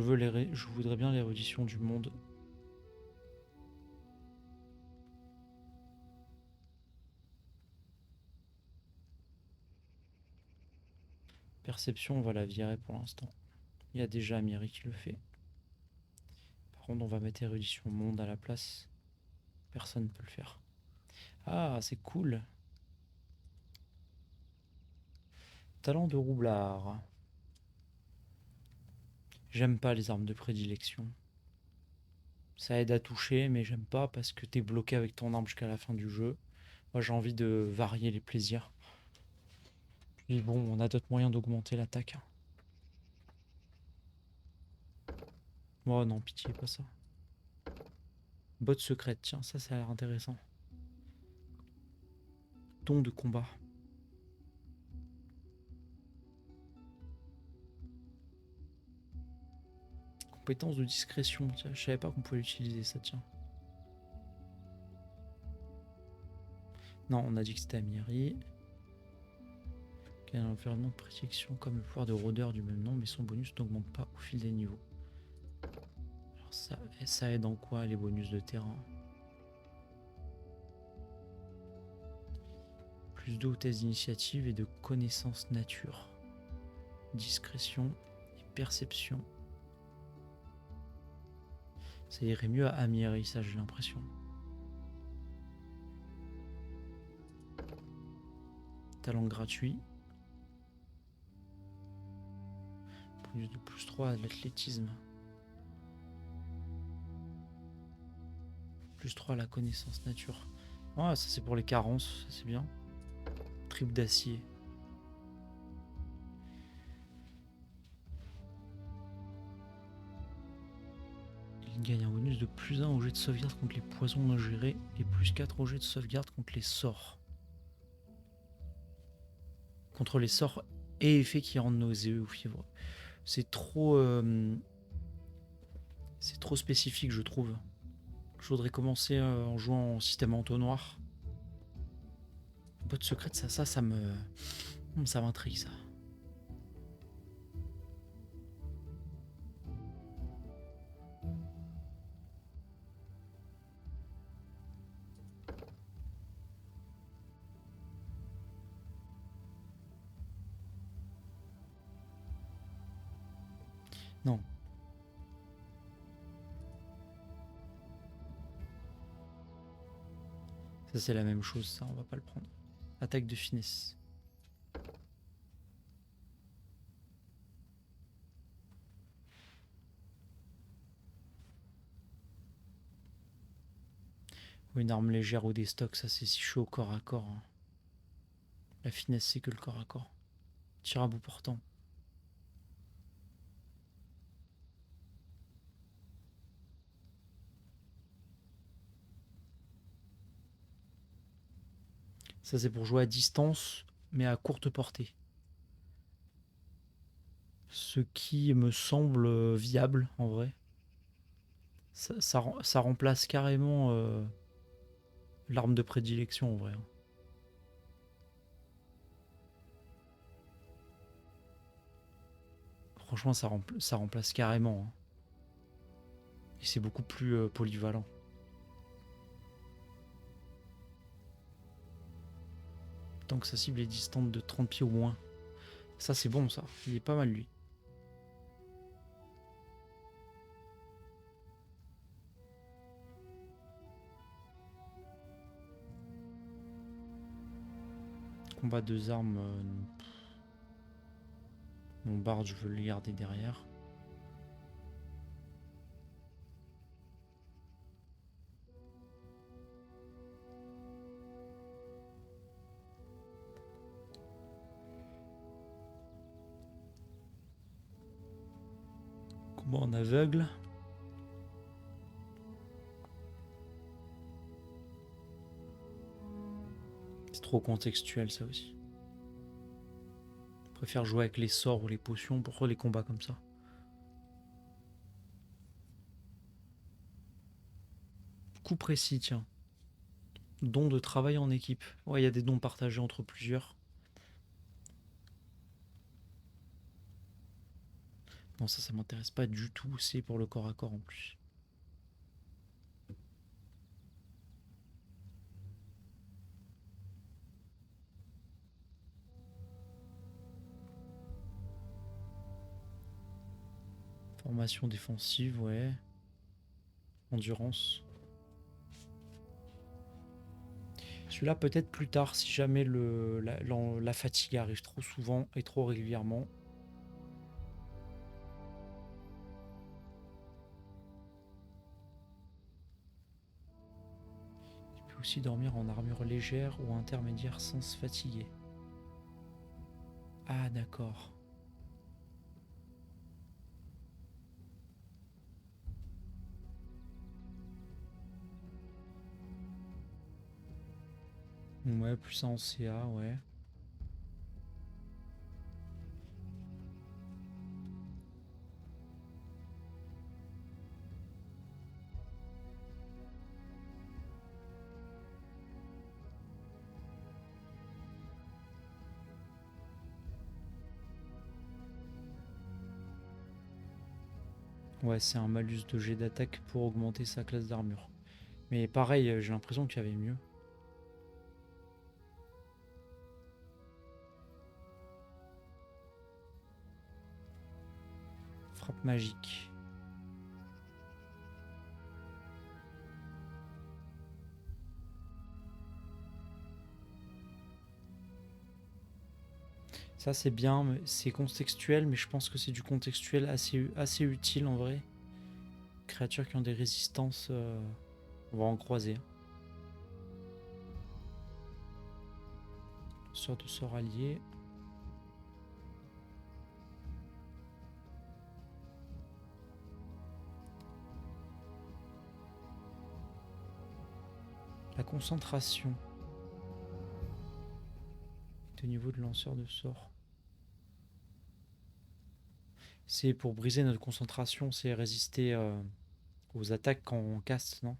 voudrais bien l'érudition du monde. Perception, on va la virer pour l'instant. Il y a déjà Amiri qui le fait. Par contre, on va mettre érudition monde à la place. Personne ne peut le faire. Ah, c'est cool. Talent de roublard. J'aime pas les armes de prédilection. Ça aide à toucher, mais j'aime pas parce que t'es bloqué avec ton arme jusqu'à la fin du jeu. Moi, j'ai envie de varier les plaisirs. Puis bon, on a d'autres moyens d'augmenter l'attaque. Oh non, pitié, pas ça. Botte secrète, tiens, ça a l'air intéressant. Don de combat. Compétence de discrétion. Tiens, je savais pas qu'on pouvait l'utiliser, ça, tiens. Non, on a dit que c'était Amiri. Quel environnement de protection comme le pouvoir de rôdeur du même nom, mais son bonus n'augmente pas au fil des niveaux. Alors ça aide en quoi les bonus de terrain? Plus de hautesse d'initiative et de connaissance nature. Discrétion et perception. Ça irait mieux à Amiri, ça j'ai l'impression. Talent gratuit. Bonus de plus 3 à l'athlétisme. Plus 3 à la connaissance nature. Ouais, ça c'est pour les carences, ça c'est bien. Triple d'acier. Il gagne un bonus de plus 1 au jet de sauvegarde contre les poisons ingérés et plus 4 au jet de sauvegarde contre les sorts. Contre les sorts et effets qui rendent nauséeux ou fiévreux. C'est trop spécifique, je trouve. Je voudrais commencer en jouant en système entonnoir. Botte secrète, ça m'intrigue, ça. Non. Ça c'est la même chose, ça, on va pas le prendre. Attaque de finesse. Ou une arme légère ou des stocks, ça c'est si chaud au corps à corps. Hein. La finesse c'est que le corps à corps. Tir à bout portant. Ça c'est pour jouer à distance, mais à courte portée. Ce qui me semble viable en vrai. Ça remplace carrément l'arme de prédilection en vrai. Franchement, ça remplace carrément. Hein. Et c'est beaucoup plus polyvalent. Tant que sa cible est distante de 30 pieds ou moins. Ça c'est bon ça. Il est pas mal lui. Combat 2 armes. Mon bard, je veux le garder derrière. Combat en aveugle. C'est trop contextuel ça aussi. Je préfère jouer avec les sorts ou les potions pour les combats comme ça. Coup précis, tiens. Don de travail en équipe. Ouais, il y a des dons partagés entre plusieurs. Non, ça m'intéresse pas du tout. C'est pour le corps à corps en plus. Formation défensive, ouais. Endurance. Celui-là peut-être plus tard si jamais la fatigue arrive trop souvent et trop régulièrement. Il peut aussi dormir en armure légère ou intermédiaire sans se fatiguer. Ah d'accord. Ouais, plus en CA, ouais. Ouais, c'est un malus de jet d'attaque pour augmenter sa classe d'armure. Mais pareil, j'ai l'impression qu'il y avait mieux. Frappe magique. Ça c'est bien, c'est contextuel, mais je pense que c'est du contextuel assez utile en vrai. Créatures qui ont des résistances, on va en croiser. Sort de sort allié. La concentration. Au niveau de lanceur de sort. C'est pour briser notre concentration, c'est résister aux attaques quand on casse, non?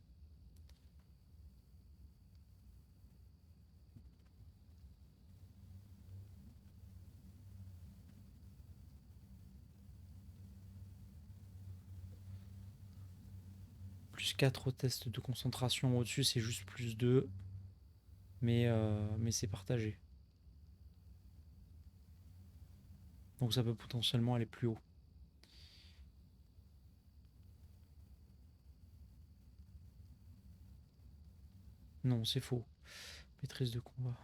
Plus 4 au test de concentration. Au-dessus, c'est juste plus 2. Mais c'est partagé. Donc ça peut potentiellement aller plus haut. Non, c'est faux. Maîtrise de combat.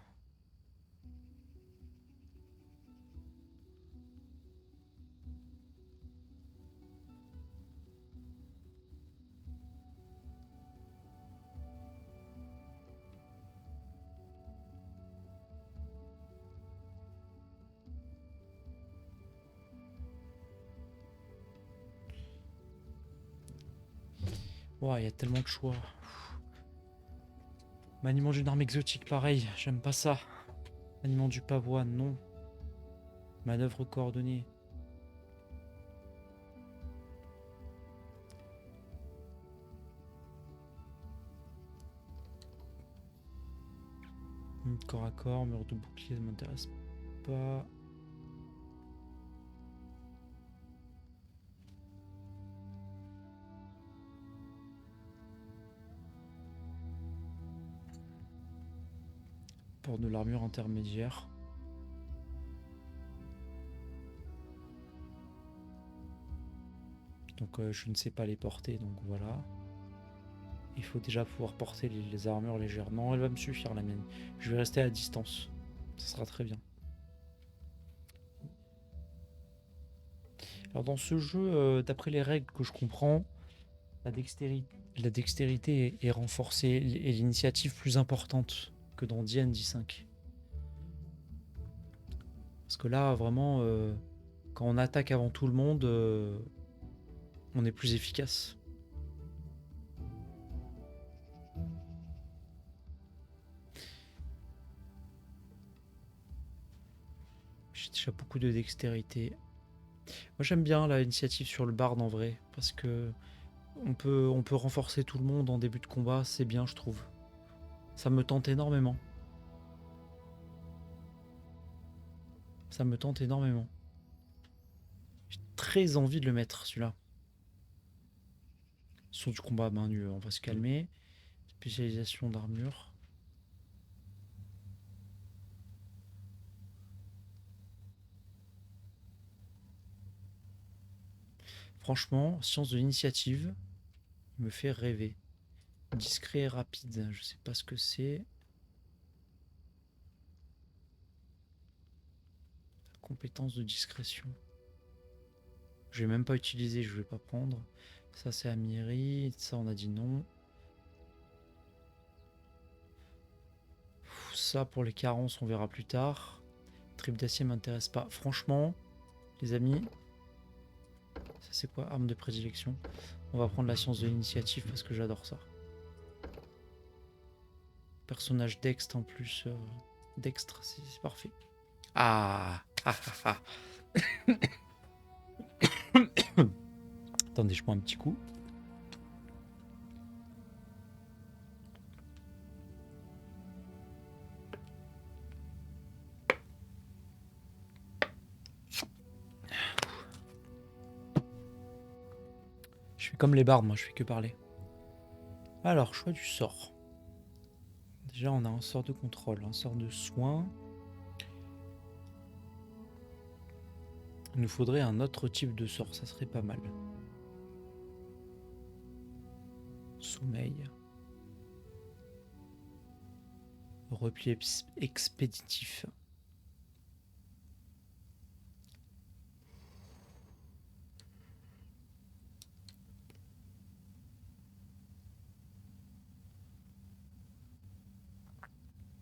Ouah, il y a tellement de choix. Maniement d'une arme exotique, pareil, j'aime pas ça. Maniement du pavois, non. Manœuvre coordonnée. Corps à corps, mur de bouclier, ça m'intéresse pas. Porte de l'armure intermédiaire. Donc je ne sais pas les porter, donc voilà. Il faut déjà pouvoir porter les armures légères. Non, elle va me suffire la mienne. Je vais rester à distance. Ça sera très bien. Alors dans ce jeu, d'après les règles que je comprends, la dextérité est renforcée et l'initiative plus importante que dans D&D 5. Parce que là, vraiment, quand on attaque avant tout le monde, on est plus efficace. J'ai déjà beaucoup de dextérité. Moi j'aime bien l'initiative sur le barde en vrai, parce que on peut renforcer tout le monde en début de combat, c'est bien je trouve. Ça me tente énormément. Ça me tente énormément. J'ai très envie de le mettre celui-là. Sur du combat à main nue, on va se calmer. Spécialisation d'armure. Franchement, science de l'initiative me fait rêver. Discret et rapide, je sais pas ce que c'est. Compétence de discrétion. Je vais même pas utiliser, je vais pas prendre. Ça c'est Amiri, ça on a dit non. Ça pour les carences on verra plus tard. Triple d'acier m'intéresse pas. Franchement, les amis, ça c'est quoi? Arme de prédilection. On va prendre la science de l'initiative parce que j'adore ça. Personnage dextre en plus. Dextre, c'est parfait. Ah, ah, ah, ah. Attendez, je prends un petit coup. fais comme les bardes, moi, je fais que parler. Alors, choix du sort. Déjà, on a un sort de contrôle, un sort de soin. Il nous faudrait un autre type de sort, ça serait pas mal. Sommeil. Repli expéditif.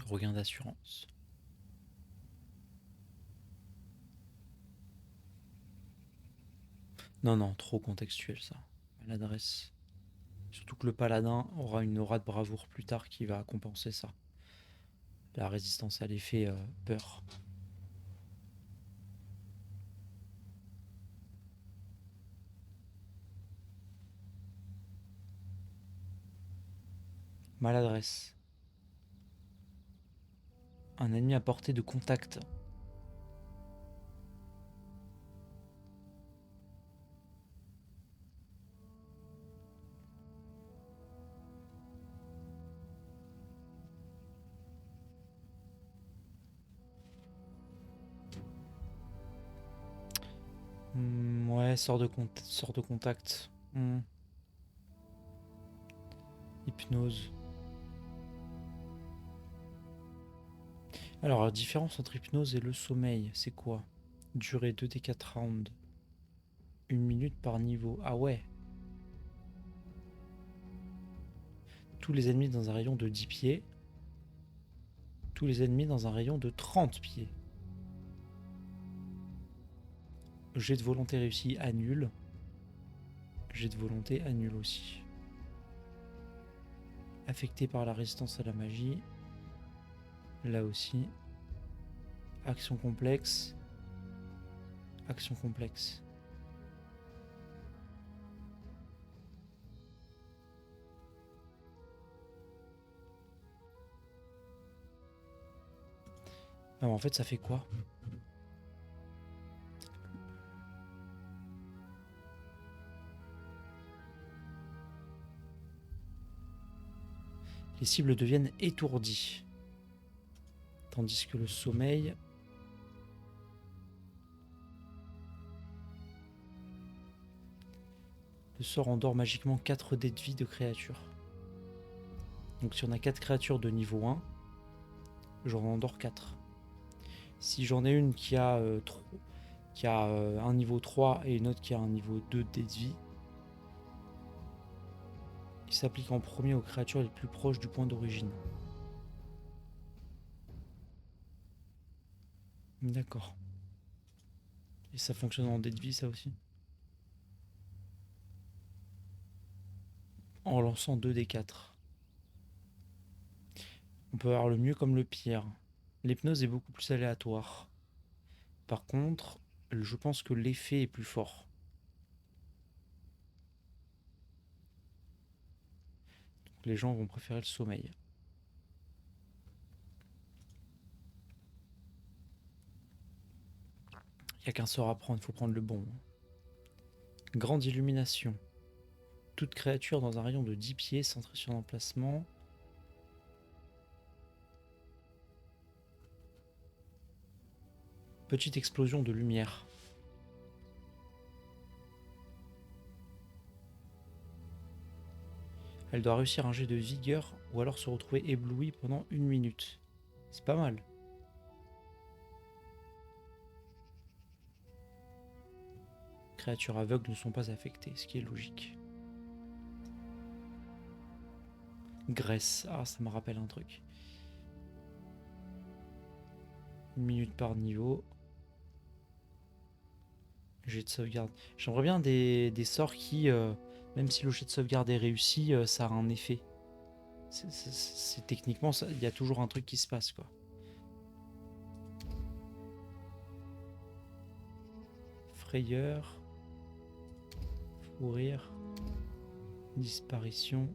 Regain d'assurance. Non, non, trop contextuel ça. Maladresse. Surtout que le paladin aura une aura de bravoure plus tard qui va compenser ça. La résistance à l'effet peur. Maladresse. Un ennemi à portée de contact. Ouais, sort de contact. Hypnose. Alors, la différence entre hypnose et le sommeil, c'est quoi? Durée 2d4 rounds. 1 minute par niveau. Ah ouais. Tous les ennemis dans un rayon de 10 pieds. Tous les ennemis dans un rayon de 30 pieds. Jet de volonté réussi annule. Jet de volonté annule aussi. Affecté par la résistance à la magie. Là aussi. Action complexe. Action complexe. Ah, en fait, ça fait quoi? Les cibles deviennent étourdies. Tandis que le sommeil... Le sort endort magiquement 4 dés de vie de créatures. Donc si on a 4 créatures de niveau 1, j'en endors 4. Si j'en ai une qui a, un niveau 3 et une autre qui a un niveau 2 dés de vie, il s'applique en premier aux créatures les plus proches du point d'origine. D'accord. Et ça fonctionne en dés de vie, ça aussi? En lançant 2 des 4. On peut avoir le mieux comme le pire. L'hypnose est beaucoup plus aléatoire. Par contre, je pense que l'effet est plus fort. Donc les gens vont préférer le sommeil. Il n'y a qu'un sort à prendre, il faut prendre le bon. Grande illumination. Toute créature dans un rayon de 10 pieds centrée sur l'emplacement. Petite explosion de lumière. Elle doit réussir un jet de vigueur ou alors se retrouver éblouie pendant 1 minute. C'est pas mal. Créatures aveugles ne sont pas affectées, ce qui est logique. Graisse. Ah, ça me rappelle un truc. 1 minute par niveau. Jet de sauvegarde. J'aimerais bien des sorts qui, même si le jet de sauvegarde est réussi, ça a un effet. C'est techniquement, il y a toujours un truc qui se passe, quoi. Frayeur. Fou rire. Disparition.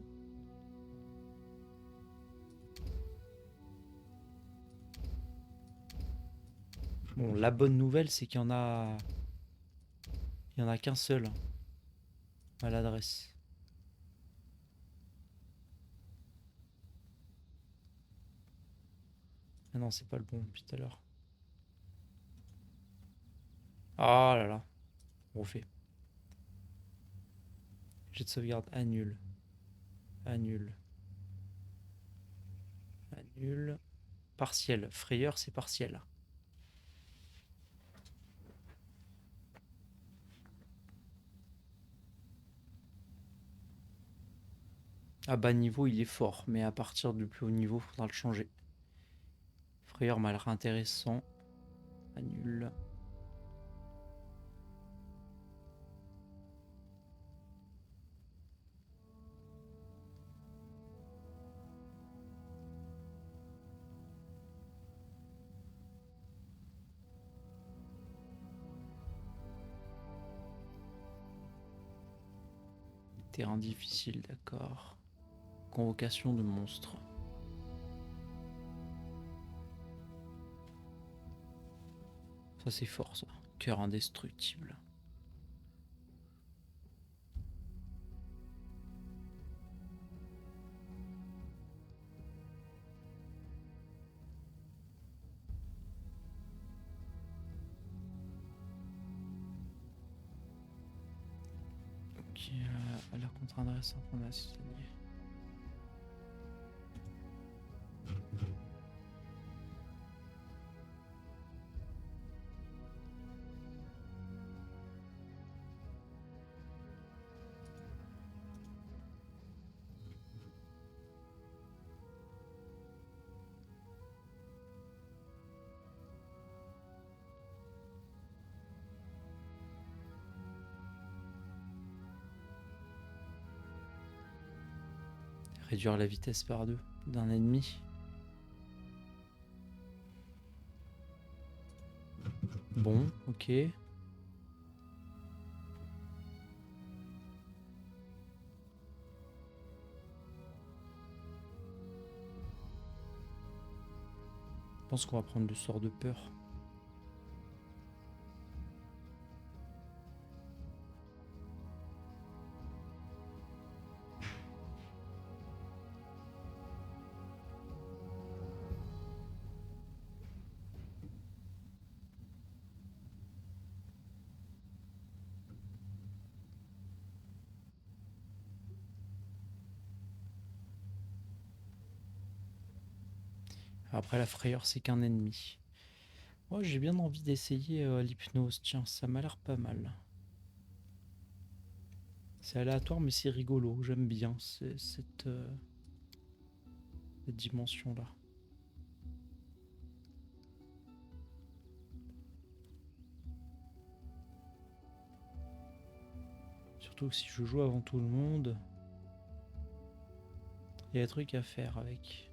Bon, la bonne nouvelle, c'est qu'il y en a... Il n'y en a qu'un seul. Maladresse. Ah non, c'est pas le bon depuis tout à l'heure. Ah là là. On refait. Jet de sauvegarde, annule. Annule. Annule. Partiel. Frayeur, c'est partiel. À bas niveau, il est fort, mais à partir du plus haut niveau, faudra le changer. Frayeur m'a l'air intéressant. Annule. Terrain difficile, d'accord. Convocation de monstres. Ça c'est fort ça. Cœur indestructible. Ok, à la contre-adresse information. Réduire la vitesse par 2 d'un ennemi. Bon, ok. Je pense qu'on va prendre le sort de peur. Après la frayeur, c'est qu'un ennemi. Moi, j'ai bien envie d'essayer l'hypnose. Tiens, ça m'a l'air pas mal. C'est aléatoire, mais c'est rigolo. J'aime bien cette dimension-là. Surtout que si je joue avant tout le monde, il y a des trucs à faire avec.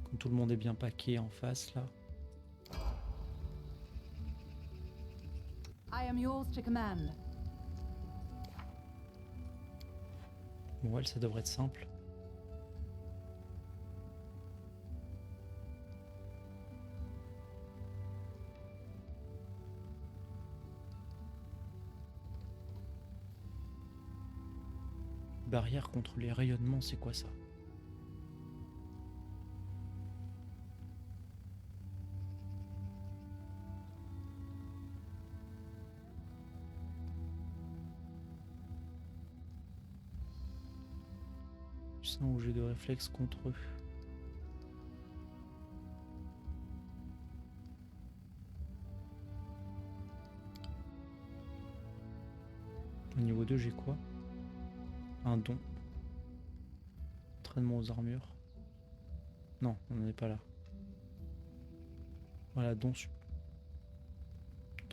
Quand tout le monde est bien paqué en face, là. I am yours to command. Bon, elle, ça devrait être simple. Barrière contre les rayonnements, c'est quoi ça? Je sens où j'ai de réflexes contre eux. Au niveau 2, j'ai quoi? Un don. Entraînement aux armures. Non, on n'en est pas là. Voilà, don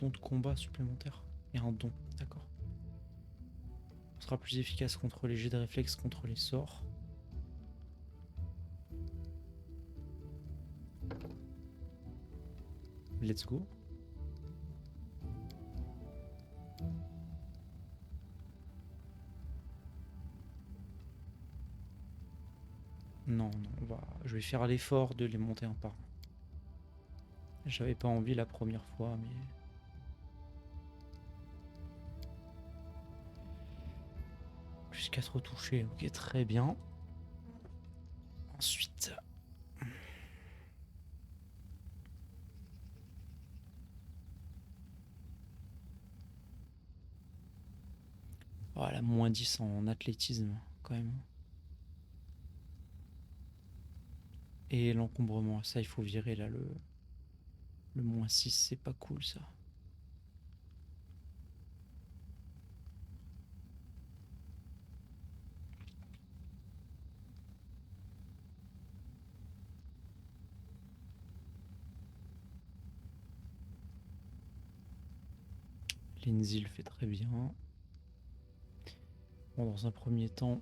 de combat supplémentaire. Et un don, d'accord. On sera plus efficace contre les jets de réflexes, contre les sorts. Let's go. Non, je vais faire l'effort de les monter un par un. J'avais pas envie la première fois, mais... 4 touchés, ok, très bien. Ensuite... Voilà, moins 10 en athlétisme, quand même. Et l'encombrement, ça, il faut virer, là, le moins 6, c'est pas cool, ça. Lindsay le fait très bien. Bon, dans un premier temps,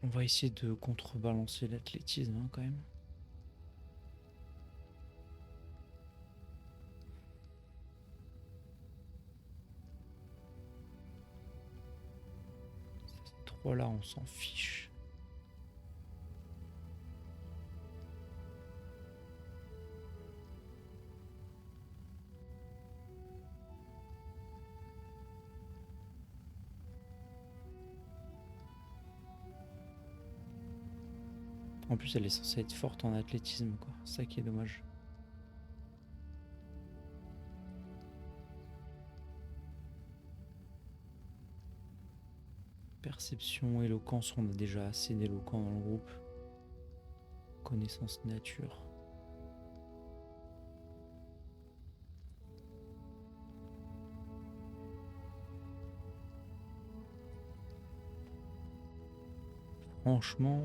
on va essayer de contrebalancer l'athlétisme, hein, quand même. Ces trois-là, on s'en fiche. En plus, elle est censée être forte en athlétisme, quoi. C'est ça qui est dommage. Perception, éloquence, on a déjà assez d'éloquents dans le groupe. Connaissance nature. Franchement,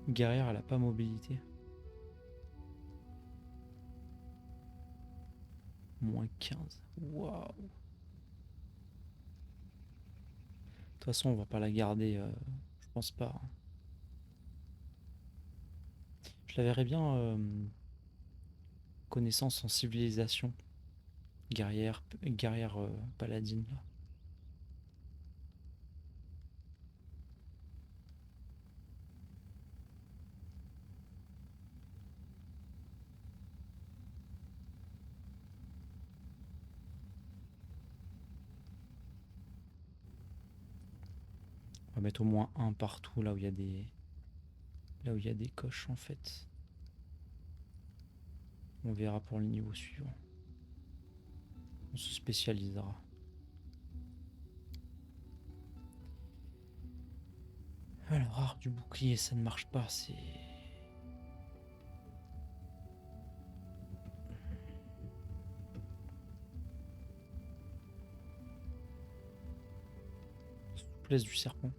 guerrière, elle a pas mobilité. Moins 15. Waouh. De toute façon, on va pas la garder. Je pense pas. Je la verrais bien connaissance en civilisation. Guerrière paladine, là. On va mettre au moins un partout là où il y a des coches en fait. On verra pour le niveau suivant. On se spécialisera. Alors, art du bouclier, ça ne marche pas, c'est... Souplesse du serpent.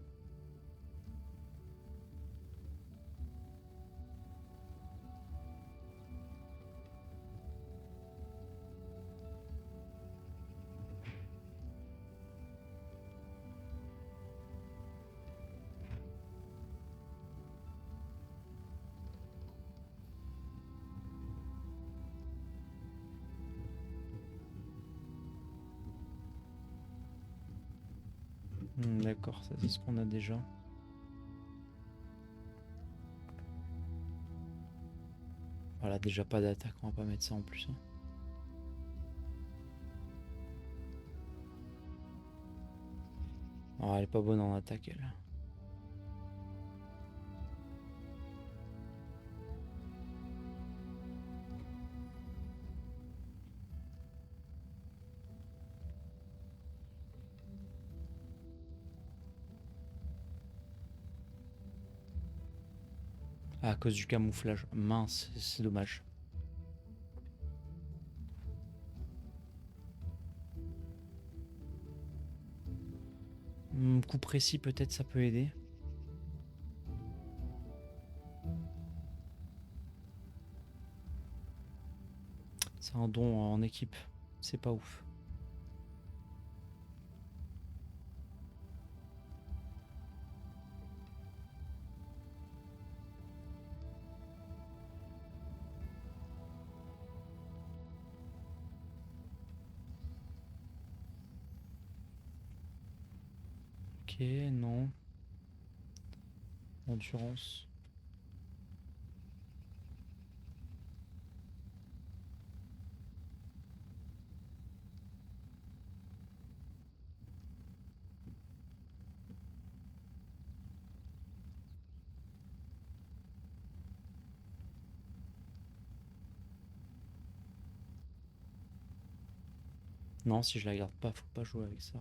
D'accord, ça c'est ce qu'on a déjà. Voilà, déjà pas d'attaque, on va pas mettre ça en plus, hein. Oh, elle est pas bonne en attaque, elle. Ah, à cause du camouflage. Mince, c'est dommage. Coup précis, peut-être ça peut aider. C'est un don en équipe. C'est pas ouf. Ok, non. Endurance. Non, si je la garde pas, faut pas jouer avec ça.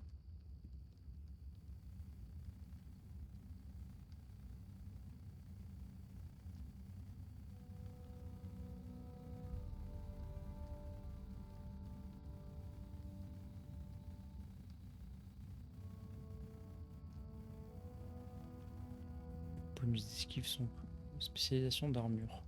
Bonus d'esquive sont spécialisation d'armure.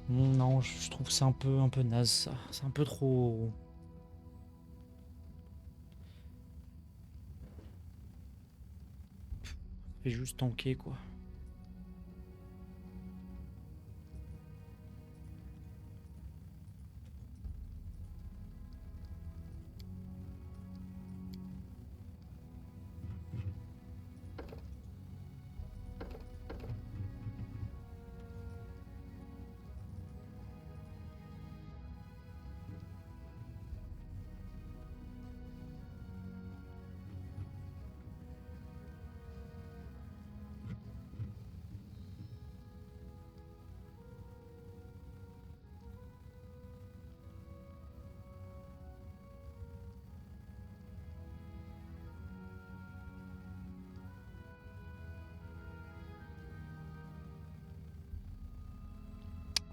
Non, je trouve que c'est un peu naze ça. C'est un peu trop. Fait juste tanker quoi.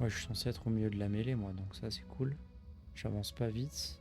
Ouais, je suis censé être au milieu de la mêlée moi, donc ça c'est cool. J'avance pas vite.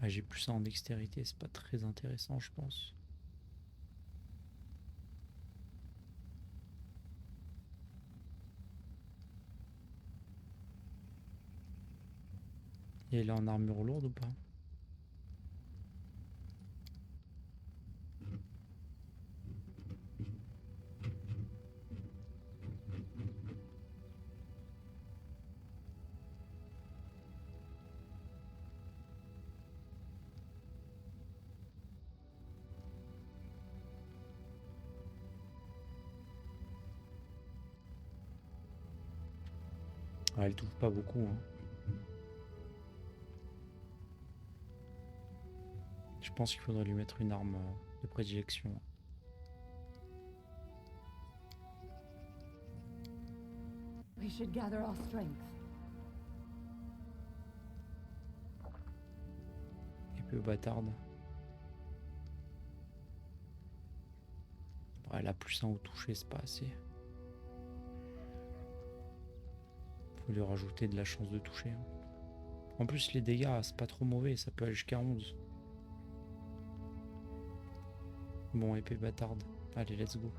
Ah, j'ai plus ça en dextérité, c'est pas très intéressant je pense. Et elle est en armure lourde ou pas? Ah, elle touche pas beaucoup, hein. Je pense qu'il faudrait lui mettre une arme de prédilection. We should gather our strength. Épée bâtarde. Bon, elle a plus un au toucher, c'est pas assez. Faut lui rajouter de la chance de toucher, hein. En plus les dégâts c'est pas trop mauvais, ça peut aller jusqu'à 11. Bon, épée bâtarde. Allez, let's go.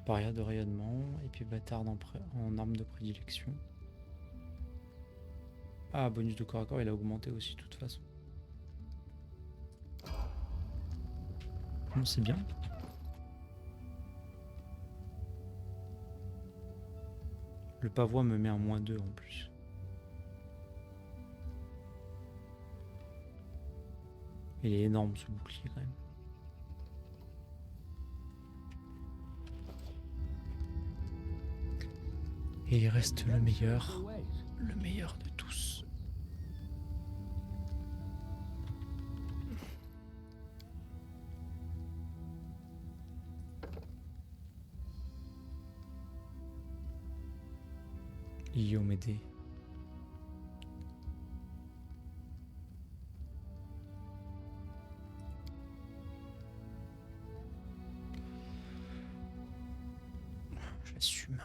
Barrière de rayonnement, épée bâtarde en arme de prédilection. Ah, bonus de corps à corps, il a augmenté aussi de toute façon. Bon, c'est bien. Le pavois me met un -2 en plus. Il est énorme ce bouclier quand même. Et il reste le meilleur de tous. Iomédée.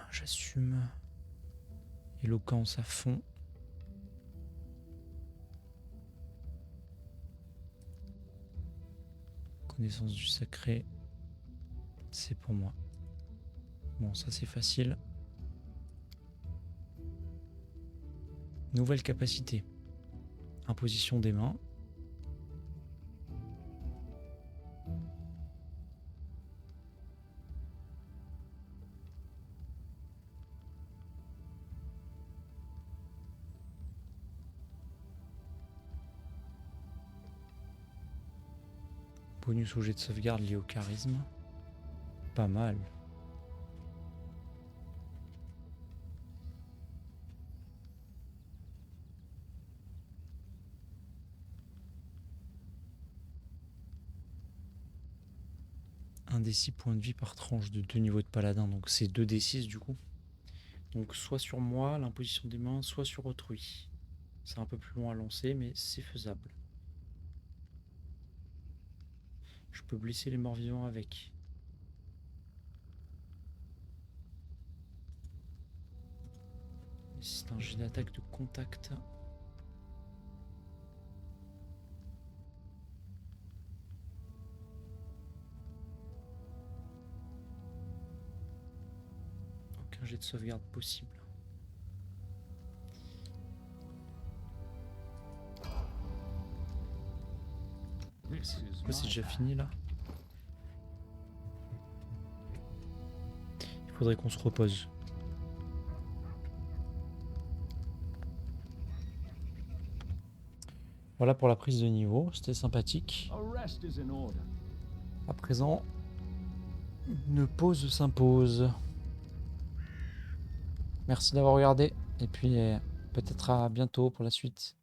J'assume. Éloquence à fond. Connaissance du sacré. C'est pour moi. Bon, ça c'est facile. Nouvelle capacité. Imposition des mains. Bonus au jet de sauvegarde lié au charisme. Pas mal. Un des 6 points de vie par tranche de 2 niveaux de paladin. Donc c'est 2d6 du coup. Donc soit sur moi, l'imposition des mains, soit sur autrui. C'est un peu plus long à lancer, mais c'est faisable. Je peux blesser les morts vivants avec. C'est un jet d'attaque de contact. Aucun jet de sauvegarde possible. C'est déjà fini là. Il faudrait qu'on se repose. Voilà pour la prise de niveau, c'était sympathique. À présent, une pause s'impose. Merci d'avoir regardé et puis peut-être à bientôt pour la suite.